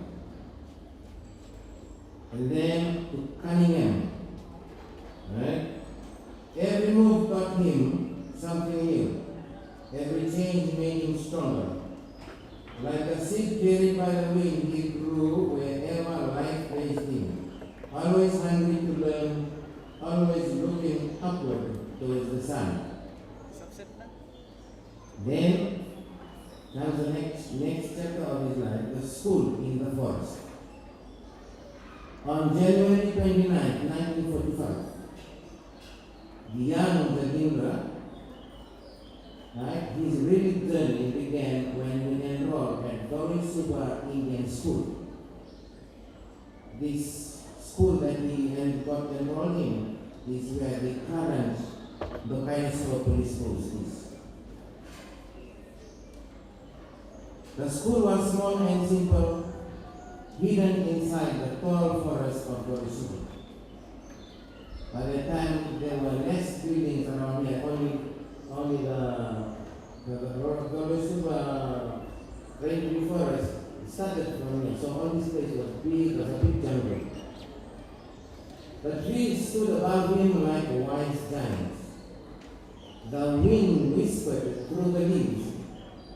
I: and then to Cunningham. Right? Every move taught him something new. Every change made him stronger. Like a seed carried by the wind, he grew wherever life placed him. Always hungry to learn, always looking upward towards the sun. Then comes the next chapter of his life, the school in the forest. On January 29, 1945, the young Jagindra, right, his real journey began when he enrolled at Dorisuba Indian School. This school that he got enrolled in is where the current Bakayaso police post is. The school was small and simple, hidden inside the tall forest of Dorisuba. By the time there were less buildings around here, only the Dorisuba raintree forest started from here. So all this place was big, was a big jungle. The trees stood above him like wise giants. The wind whispered through the leaves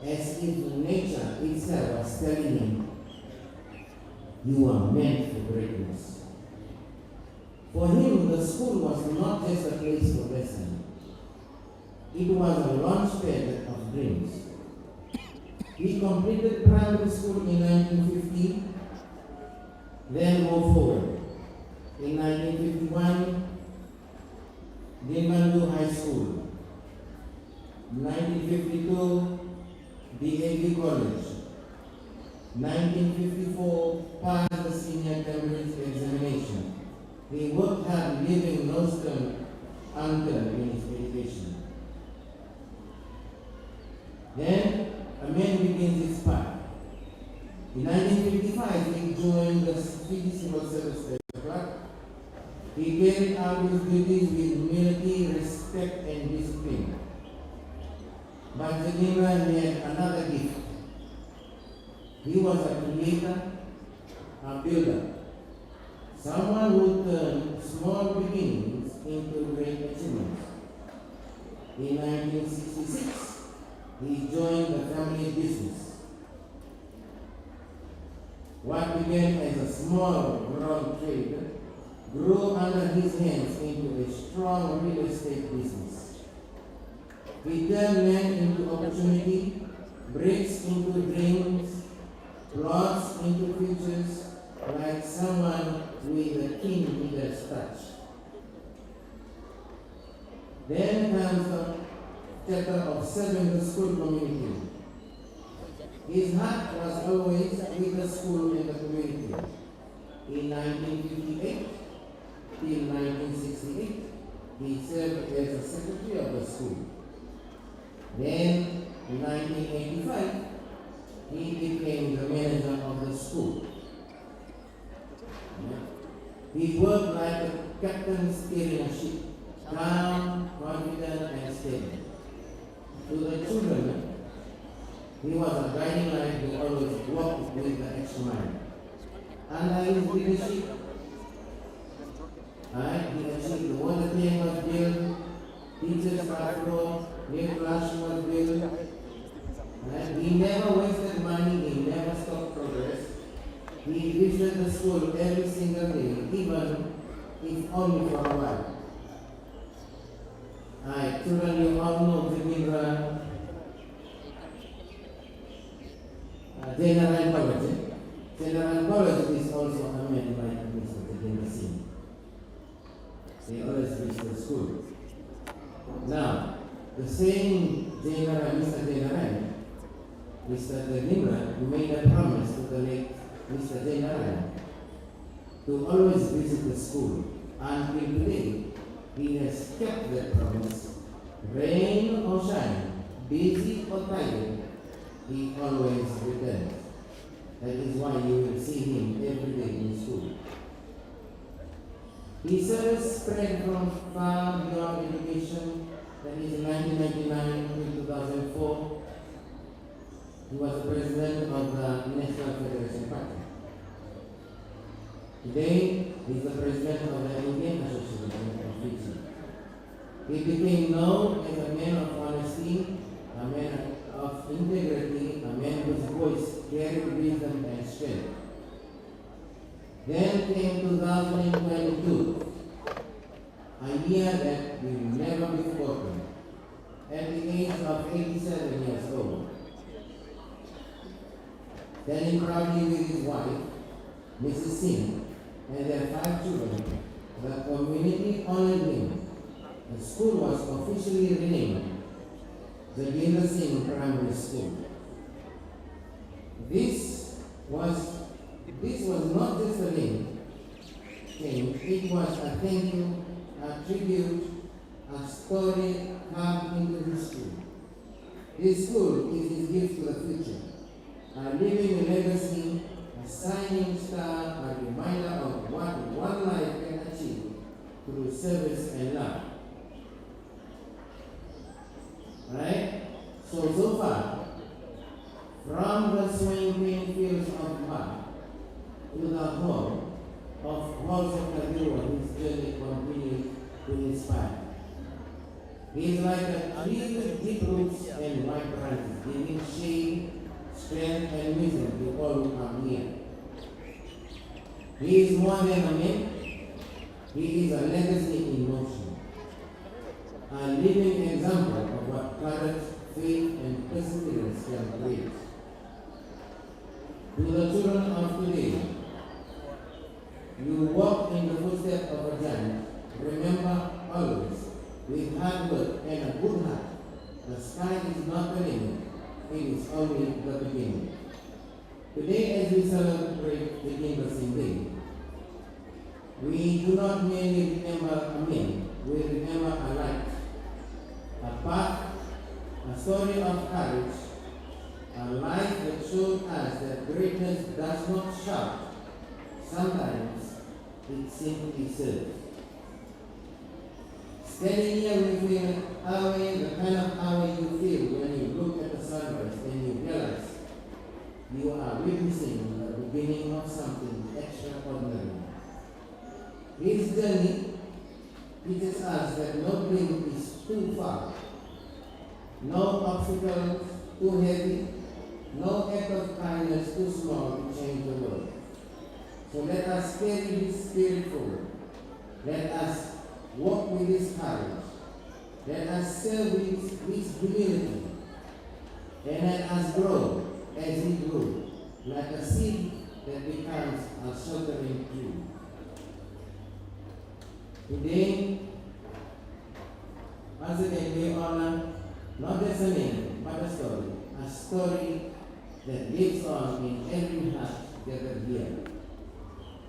I: as if nature itself was telling him, "You are meant for greatness." For him, the school was not just a place for lesson. It was a launchpad of dreams. He completed primary school in 1950, then moved forward. In 1951, Dinmandu High School. 1952, DAV College. 1954, passed the senior Cambridge examination. He worked hard, leaving no stone unturned in his education. Then a man begins his path. In 1955, he joined the Fiji Civil Service Club. He carried out his duties with humility, respect, and discipline. But Jagindra had another gift. He was a creator, a builder, someone who turned small beginnings into great achievements. In 1966, he joined the family business. What began as a small rural trade grew under his hands into a strong real estate business. He turned land into opportunity, bricks into dreams, plots into futures, like someone with a keen leader's touch. Then comes the chapter of serving the school community. His heart was always with the school and the community. In 1958 till 1968, he served as a secretary of the school. Then, in 19 He worked like a captain steering a ship, calm, confident, and steady. To the children, he was a guiding light who always walked with the extra mile. Under his leadership, he achieved the water tank was built, teachers were grown, new classroom was built. He never wasted money, he never stopped progress. He visited the school every single day, even if only for a while. Children, you all know Jagindra General College. General College is also a man like Mr. Jagindra Singh. They always visit the school. Now, the same General, Mr. General, Mr. Jagindra made a promise to the late Mr. General to always visit the school. Until today, he has kept that promise. Rain or shine, busy or tired, he always returns. That is why you will see him every day in school. His service spread from far beyond education. That is in 1999 to 2004. He was the president of the National Federation Party. Today, he is the president of the Indian Association of Fiji. He became known as a man of honesty, a man of integrity, a man whose voice carried wisdom and strength. Then came 2022, a year that will never be forgotten. At the age of 87 years old, standing proudly with his wife, Mrs. Singh, and their 5 children, the community honored him. The school was officially renamed Jagindra Singh Primary School. This was not just a name change, it was a thank you, a tribute, a story carved into history. This school is his gift to the future, a living legacy, a shining star, a reminder of what one life can achieve through service and love. Right? So far, from the swinging fields of mud to the hall of halls of Kadira, his journey continues to inspire. He is like a tree with deep roots and wide branches, giving shade, strength, and wisdom to all who come near. He is more than a man, he is a legacy in motion, a living example of what courage, faith, and perseverance can create. To the children of today, you walk in the footsteps of a giant. Remember always, with hard work and a good heart, the sky is not the limit, it is only the beginning. Today, as we celebrate the Jagindra Singh Day, we do not merely remember a man, we remember a light, a path, a story of courage, a life that showed us that greatness does not shout. Sometimes it simply serves. Standing here with me, the kind of hour you feel when you look at the sunrise and you realize you are witnessing the beginning of something extraordinary. His journey teaches us that no dream is too far, no obstacle too heavy, no act of kindness too small to change the world. So let us carry this spirit forward. Let us walk with this courage. Let us serve with this humility. And let us grow as we grow, like a seed that becomes a sheltering tree. Today, once again, we honor not just a name, but a story that lives on in every heart gathered here.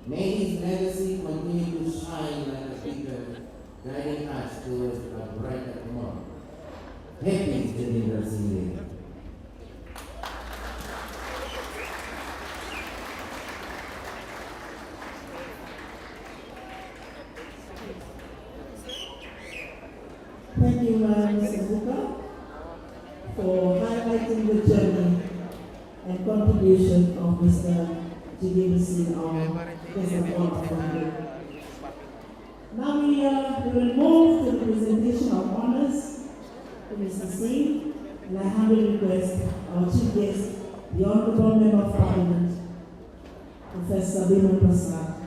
I: May his legacy continue to shine like a beacon, guiding us towards a brighter tomorrow. Happy Jagindra Singh Day.
D: thank you, Mr. Buka, for highlighting the journey and contribution of Mr. Jagindra Singh, our guest of honor. Now we will move to the presentation of honors to Mr. Singh, and I humbly request our chief guest, the Honorable Member of Parliament, Professor Bimal Prasad,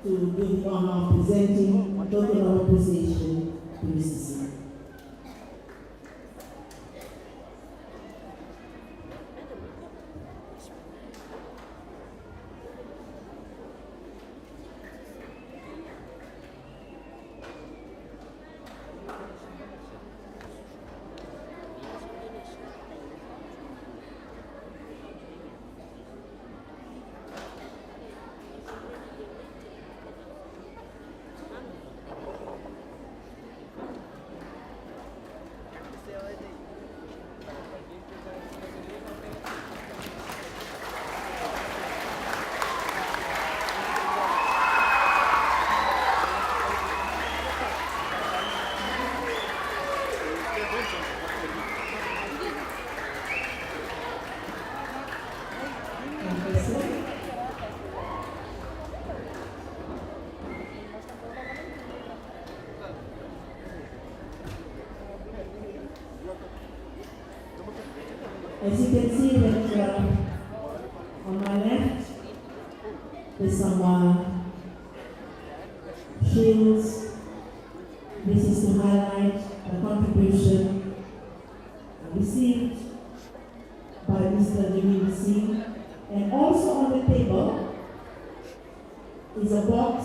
D: to give the honor of presenting a token of appreciation to Mr. Singh. As you can see that on my left, there's some shields. This is to highlight the contribution received by Mr. Jagindra Singh. And also on the table is a box.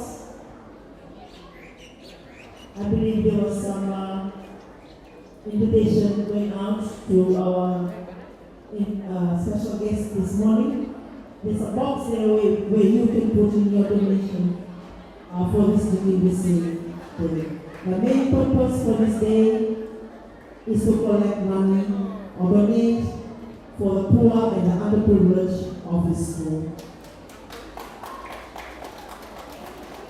D: I believe there was some invitation going out to our special guest this morning. There's a box there where you can put in your donation for this Jagindra Singh day. The main purpose for this day is to collect money or donate for the poor and the underprivileged of the school.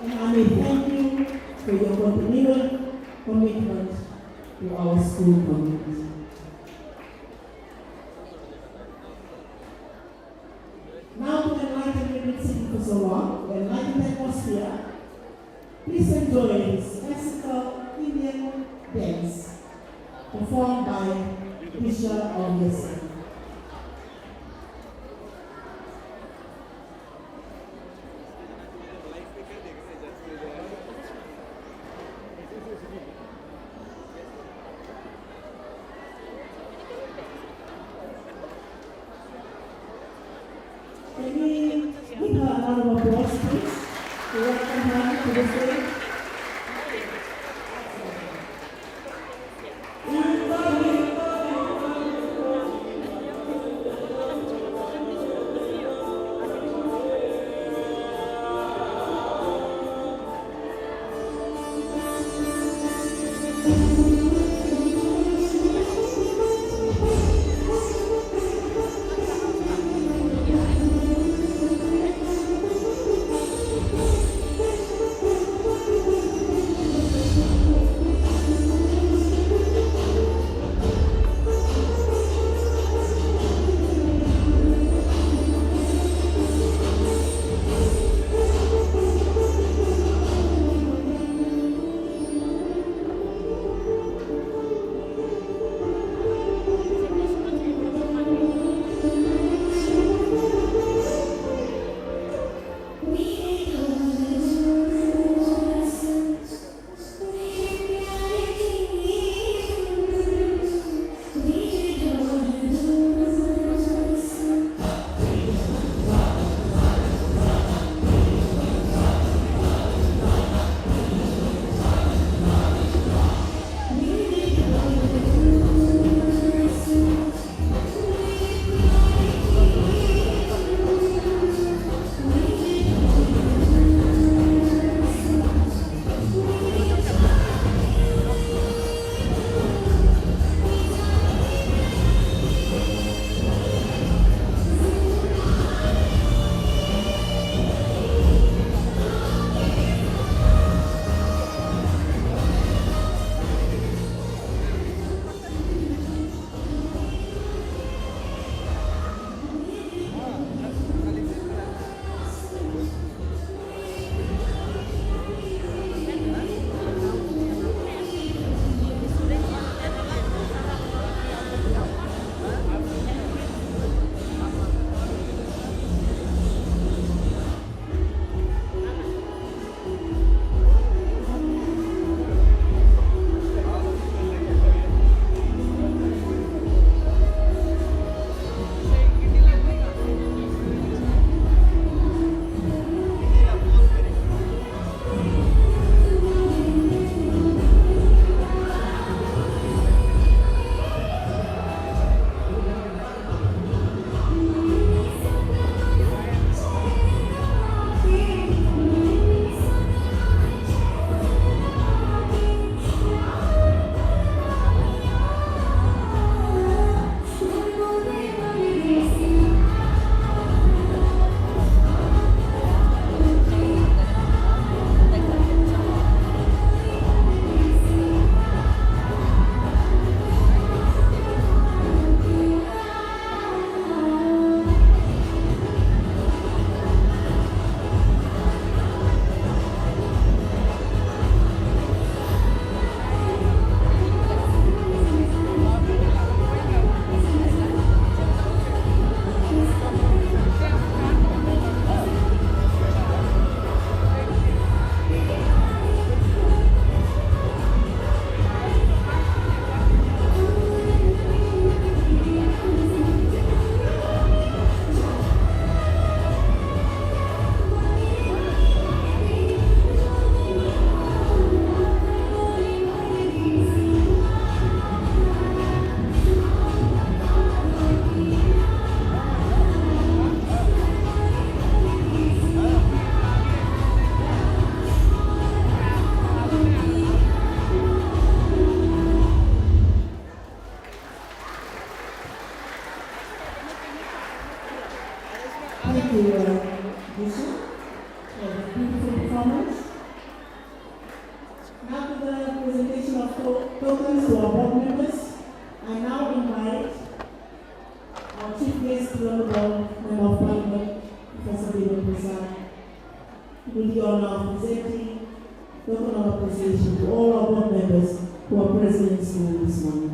D: And I may thank you for your continued commitment to our school community. Now to enlighten you with sitting for so long, the enlightened atmosphere, please enjoy this classical Indian dance performed by Bishop of Yesi. Can we give her a round of applause, please, to welcome her to the stage? tokens to our board members, I now invite our chief guest, the Honorable Member of Parliament, Professor David Prasad, with the honor of presenting token of appreciation to all our board members who are present in school this morning.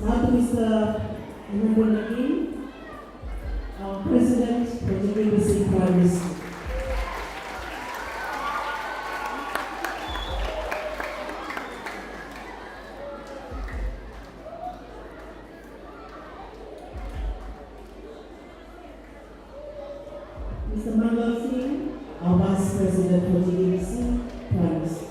D: Now to Mr. Jagindra, our President for Jagindra Singh Primary School. Mr. Mangal Singh, our Vice President for Jagindra Singh Primary School.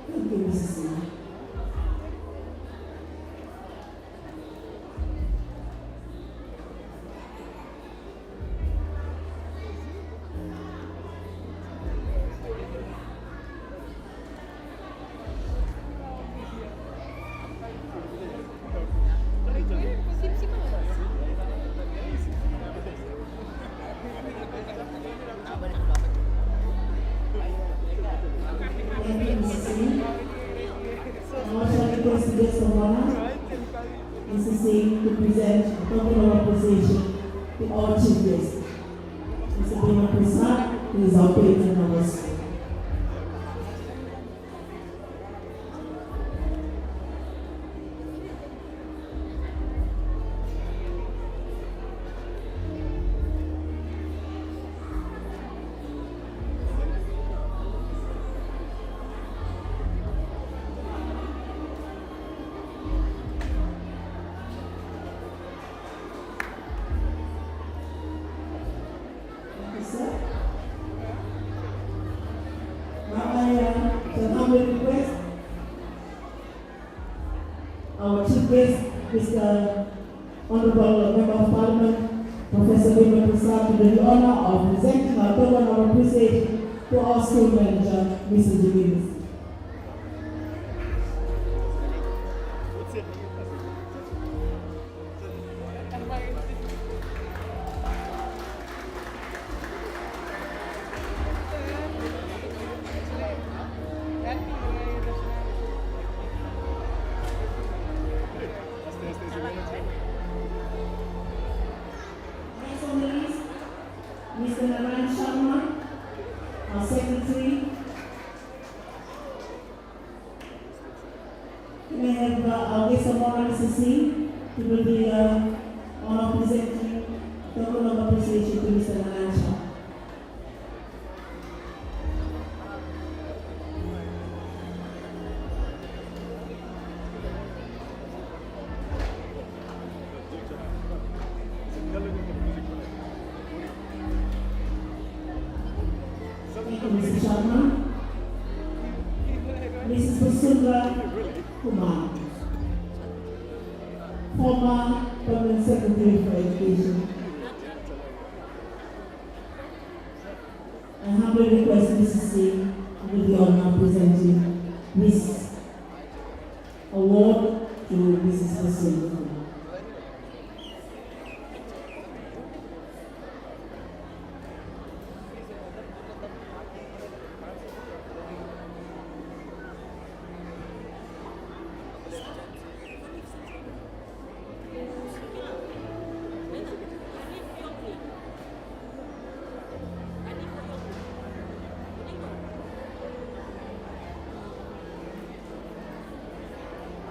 D: Thank you, Mrs. Singh. Thank you, Mrs. Singh. Now shall I request the guest of honor, Mrs. Singh, to present a token of appreciation to our chief guest, Mr. Bima Prasad, who is our patron of our school. Thank you, sir. Now I shall humbly request our chief guest, Mr. Honorable Member of Parliament, Professor Bima Prasad, to do the honor of presenting our token of appreciation to our school manager, Mr. Jagindra. Next on the list, Mr. Narayan Sharma, our secretary. Can I have our guest of honor, Mr. Singh, to do the honor of presenting token of appreciation to Mr. Narayan Sharma. Thank you, Mr. Sharma. Mrs. Vasundhara Kumar, former Permanent Secretary for Education. I humbly request Mrs. Singh with the honor of presenting this award to Mrs. Vasundhara.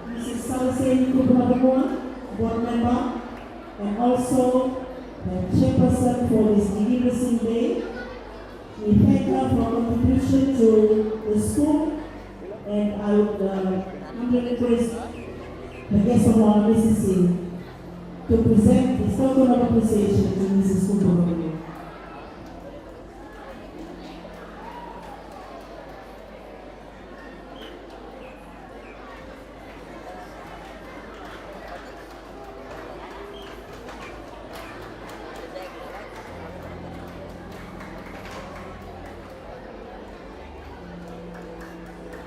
D: Mrs. Salsane Kubragamua, board member, and also the chairperson for this Jagindra Singh Day. We thank her for her contribution to the school, and I would humbly request the guest of honor, Mrs. Singh, to present this token of appreciation to Mrs. Kubragamua.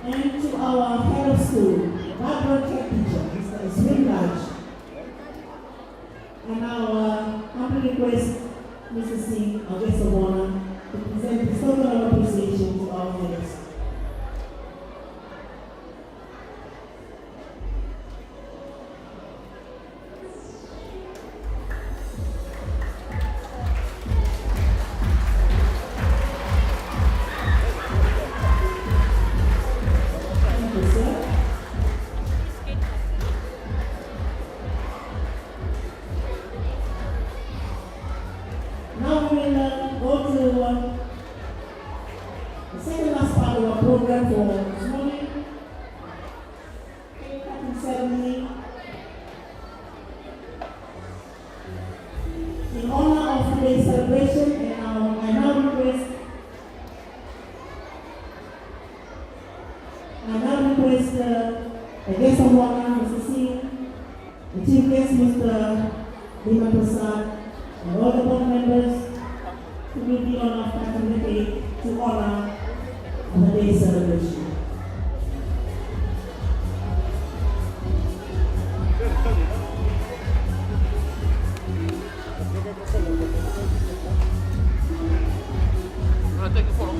D: And to our head of school, Barbara Care teacher, Mr. Swinraj. And our humble request, Mrs. Singh, our guest of honor, to present the token of appreciation to our heads. Now we will go to the second last part of our program for this morning. Cake cutting ceremony. In honor of today's celebration, and I now request the guest of honor, Mr. Singh, the chief guest, Mr. Dima Prasad, and all the board members to give the honor of cutting the cake to honor the day's celebration.
B: Take a photo.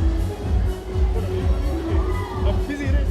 A: I'm busy, right?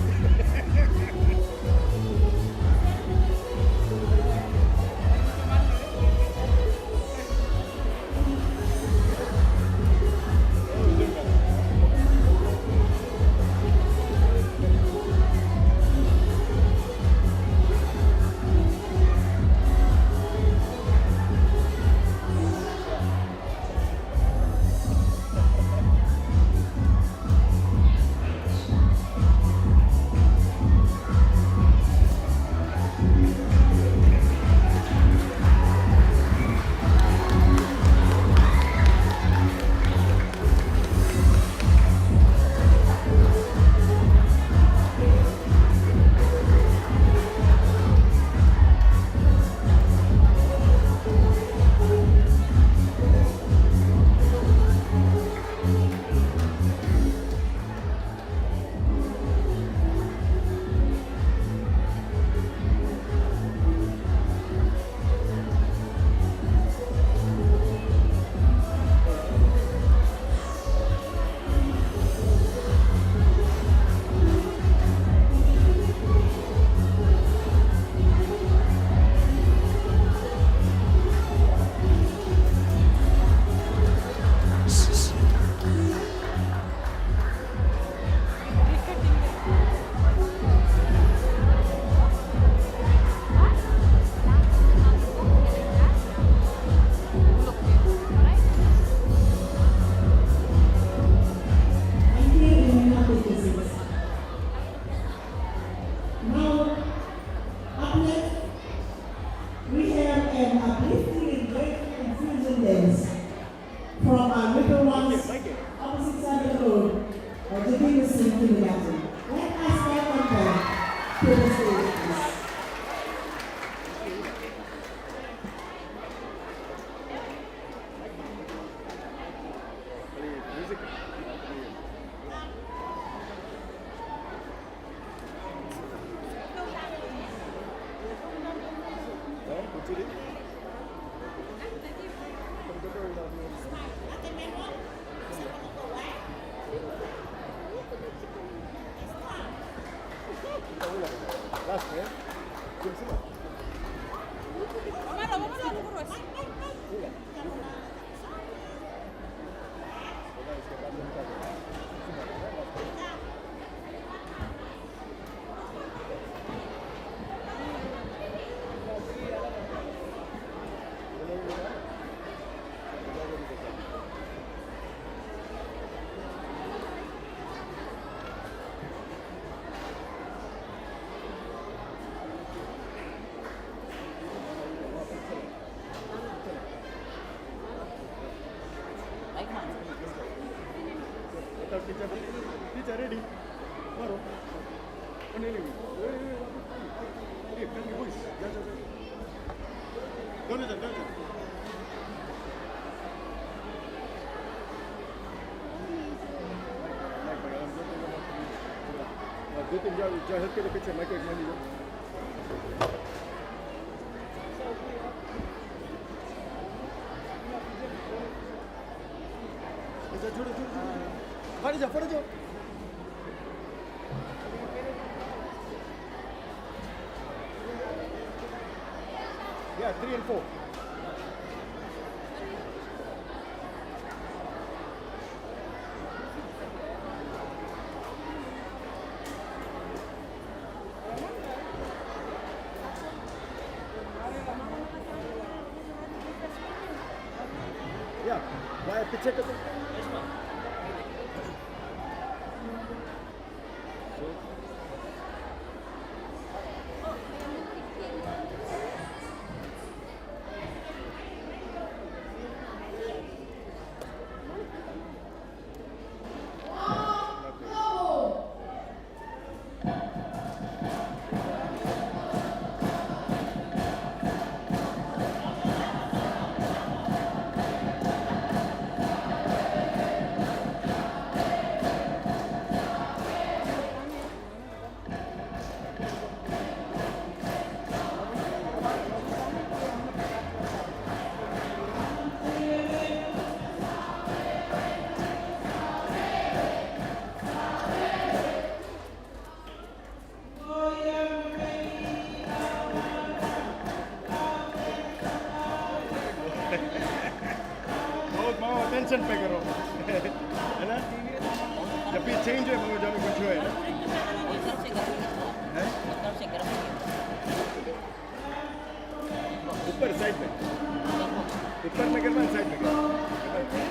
A: From our little ones, opposite side of the road, Jagindra Singh kindergarten. Let us welcome them to the stage, please. Teacher ready? Maro.
J: दो-तीन जो health के पीछे mic मान लीजिए. छोड़ो फट जाओ. Yeah, 3 and 4. Yeah, why picture ka tension पे करो है ना जब भी चेंज है वो जाने कुछ है ऊपर साइड में करना साइड में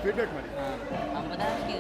J: फीडबैक मारी
H: हम बता कि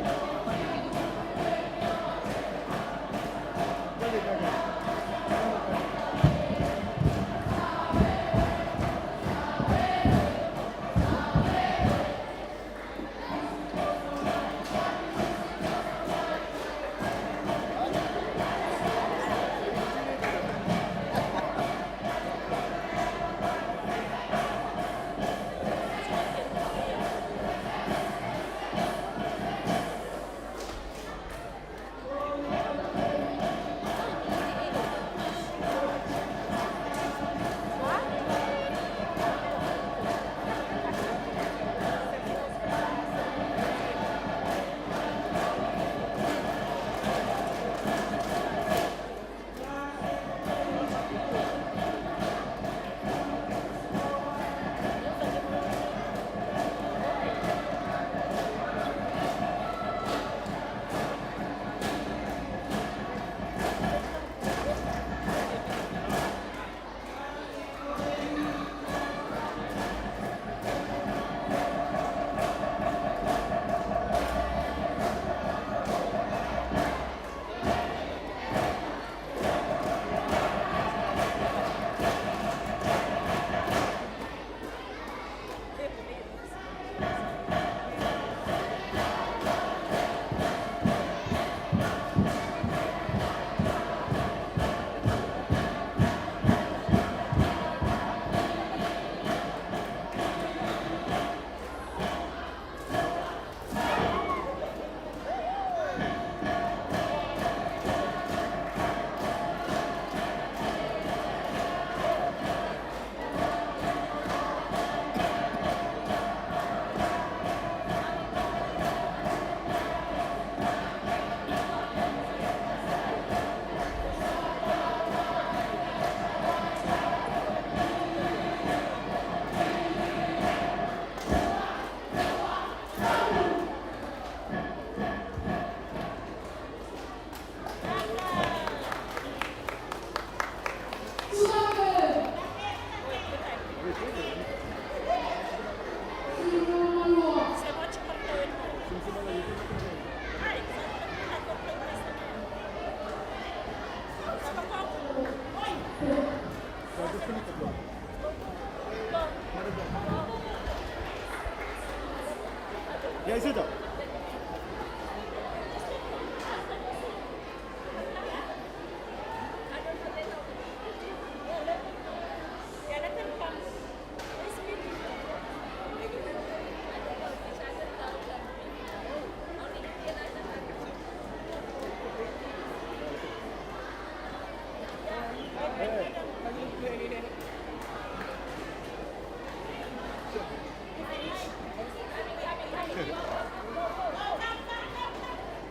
J: या ऐसे जाओ.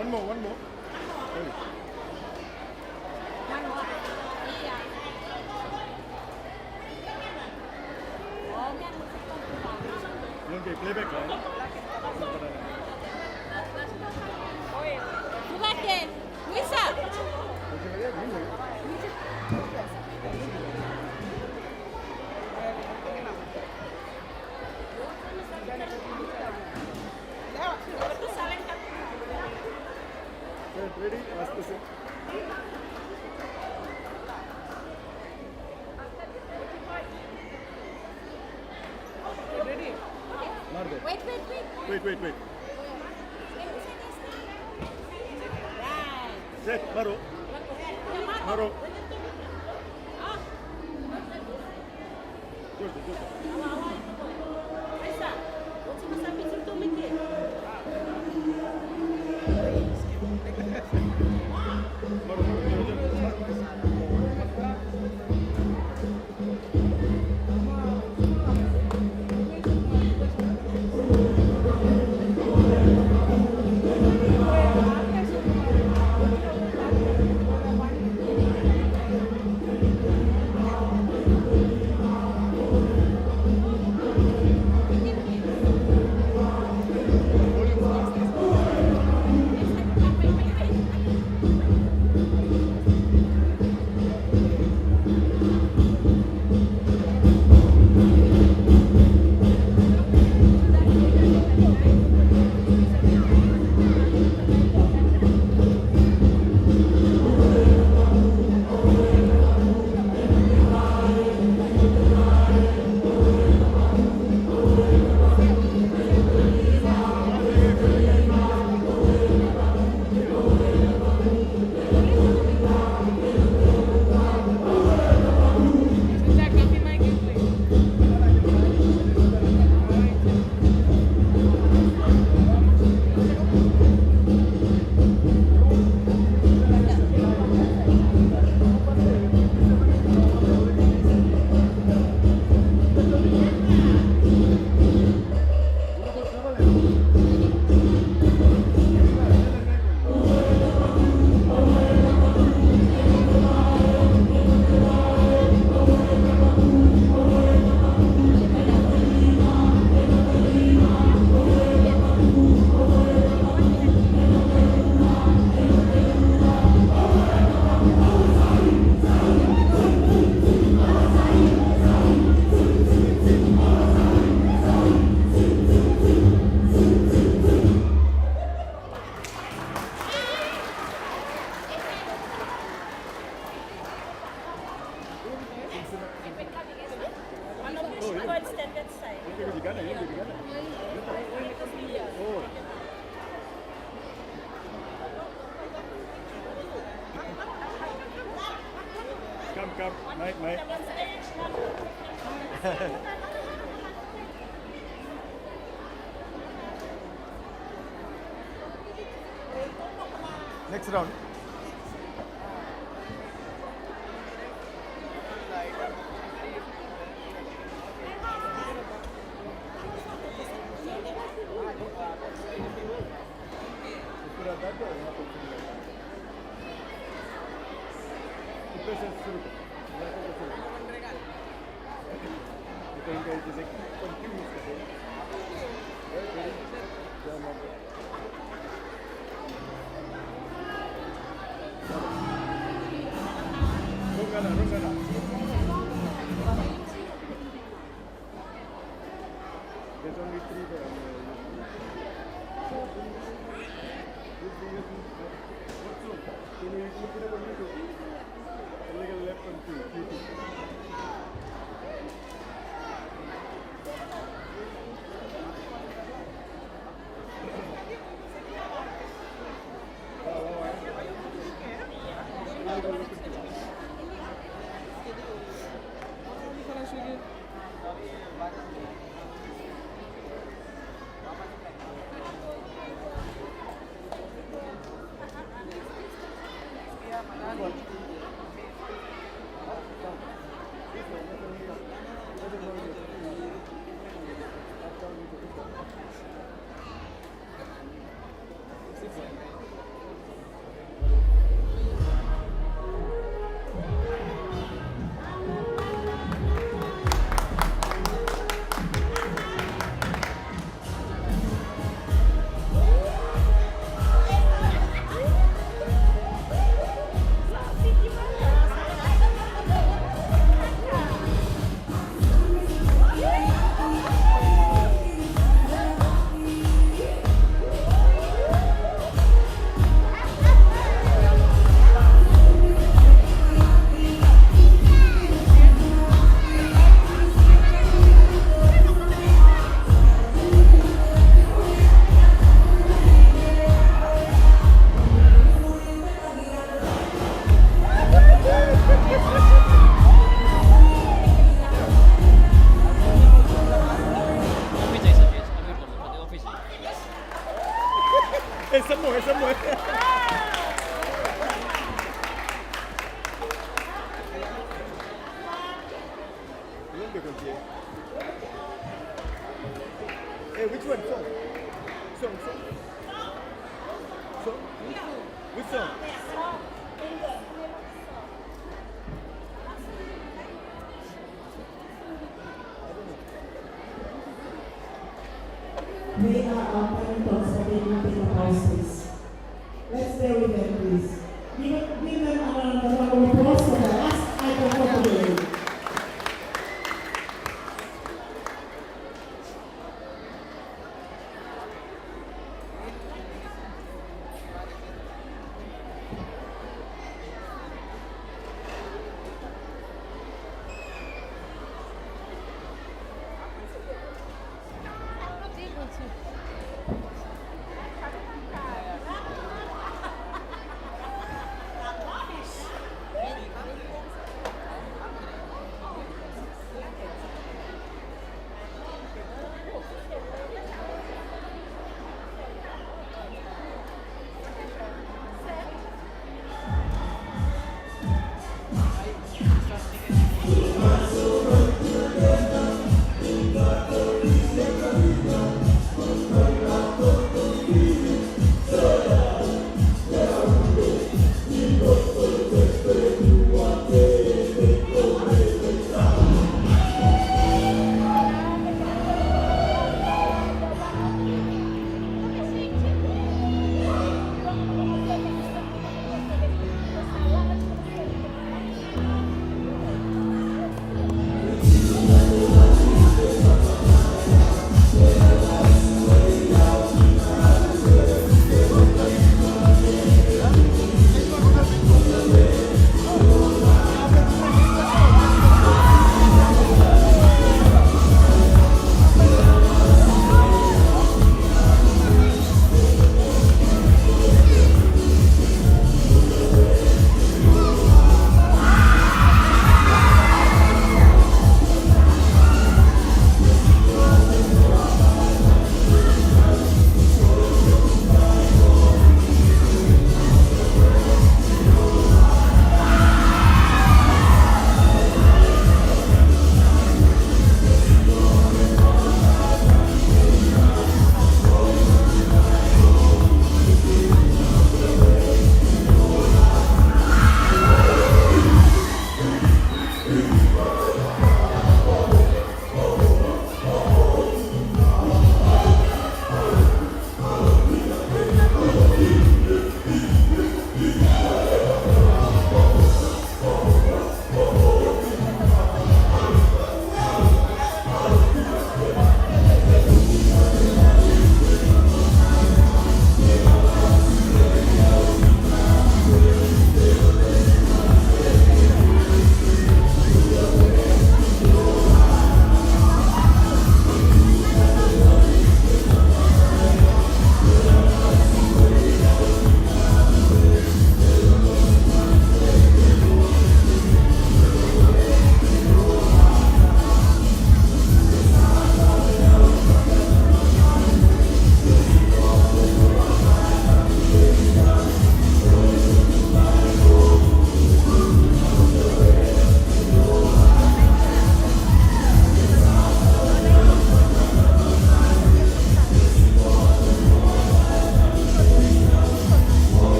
J: One more, one more. Sorry. Okay, playback line.
C: 누구한테? 의사.
J: Ready? Ask the same. Not there.
C: Wait.
J: Wait. Set, Maro. Maro. Good. Come. Naik. Next round. There's only three there. Can you look it up on YouTube? A little left on YouTube. somewhere. Hey, which one? Song? Song? Which song?
D: They are our parents, but they don't take up our space. Let's bear with them, please. Give them another round of applause for the last item for today.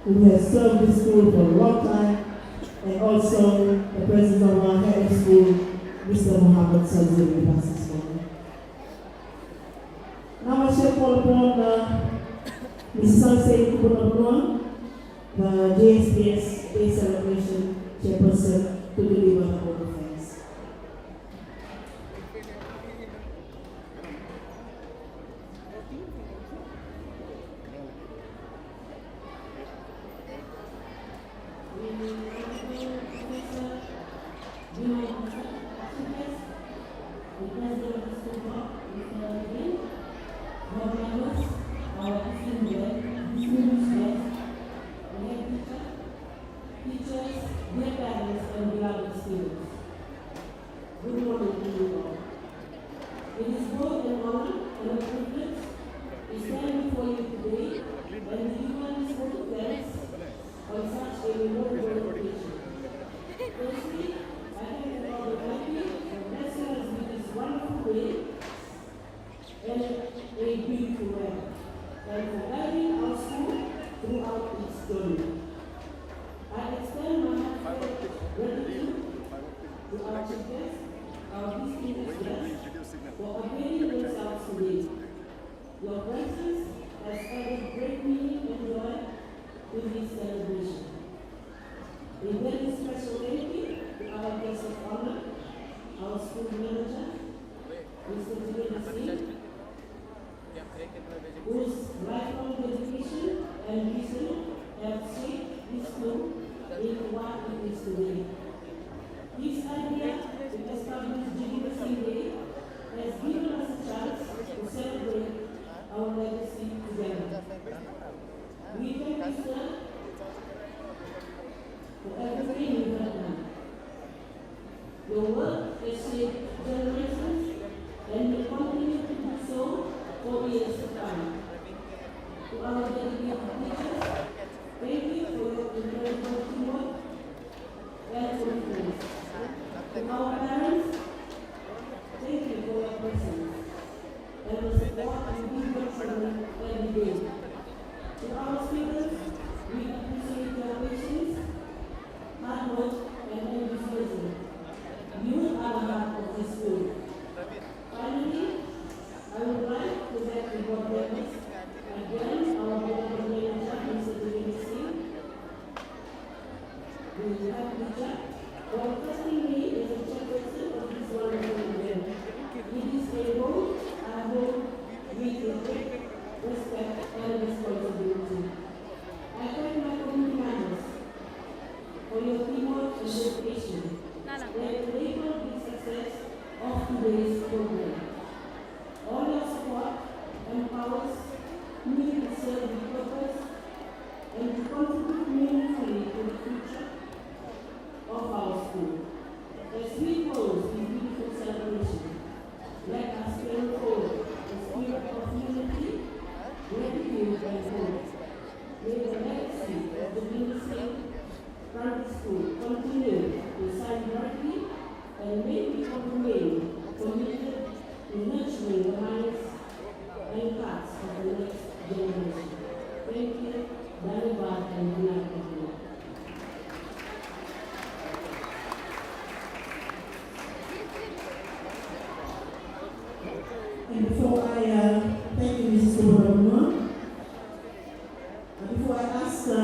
D: Who has served this school for a long time, and also the president of our head of school, Mr. Mohammed Salzir, with us this morning. Now I shall call upon Mrs. Salzir Kubunabuan, the JSPS Day Celebration Chairperson to deliver the vote of thanks. Good morning to you all. It is both an honor and a privilege to stand before you today and deliver this vote of thanks on such a memorable occasion. Firstly, I thank the Lord Almighty for blessing us with this wonderful day and a beautiful weather, and for guiding our school throughout its journey. I extend my heartfelt gratitude to our chief guests, our distinguished guests, for availing themselves today. Your presence has added great meaning and joy to this celebration. A very special thank you to our guest of honor, our school manager, Mr. Jagindra Singh, whose lifelong dedication and vision have shaped this school into what it is today. His idea to establish Jagindra Singh Day has given us a chance to celebrate our legacy together. We thank you, sir, for everything you have done. Your work has shaped generations and will continue to do so for years to come. To our dedicated teachers, thank you for your incredible teamwork and confidence. To our parents, thank you for your presence and the support you give your children every day. To our students, we appreciate your patience, hard work, and enthusiasm. You are the heart of this school. Finally, I would like to thank the board members, again, our board manager, Mr. Jagindra Singh, the head teacher, for trusting me as a chairperson of this wonderful event. It is a role I hold with great respect and responsibility. I thank my community members for your teamwork and dedication that enabled the success of today's program. All your support empowers me to serve with purpose and to contribute meaningfully to the future of our school. As we close this beautiful celebration, let us carry forward the spirit of unity, gratitude, and hope. May the legacy of the Jagindra Singh Primary School continue to shine brightly, and may we remain committed to nurturing the minds and hearts of the next generation. Thank you, Dhanyavad, and good night, everyone. And before I thank you, Mrs. Kubra, before I ask the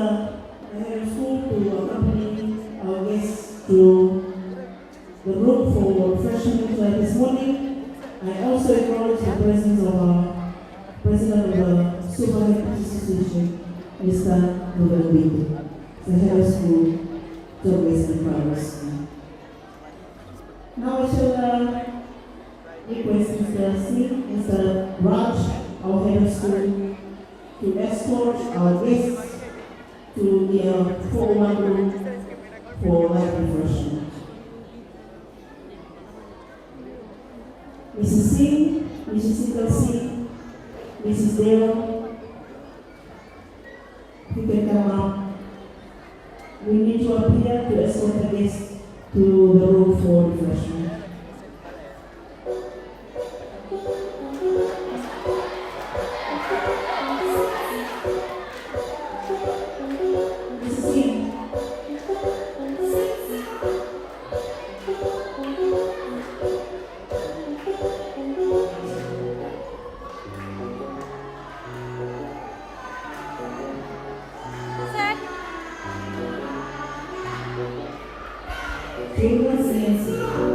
D: head of school to accompany our guests to the room for refreshments this morning, I also acknowledge the presence of our President of the Superintendent Association, Mr. Ruben, the head of school, Joyce and Primary School. Now I shall request Mr. Singh, Mr. Raj, our head of school, to escort our guests to the 401 room for light refreshment. Mrs. Singh, Mrs. Sikal Singh, Mrs. Dale, if you can come up. We need to appear to escort the guests to the room for refreshment. Mrs. Singh.
C: Sir.
D: Children's ANC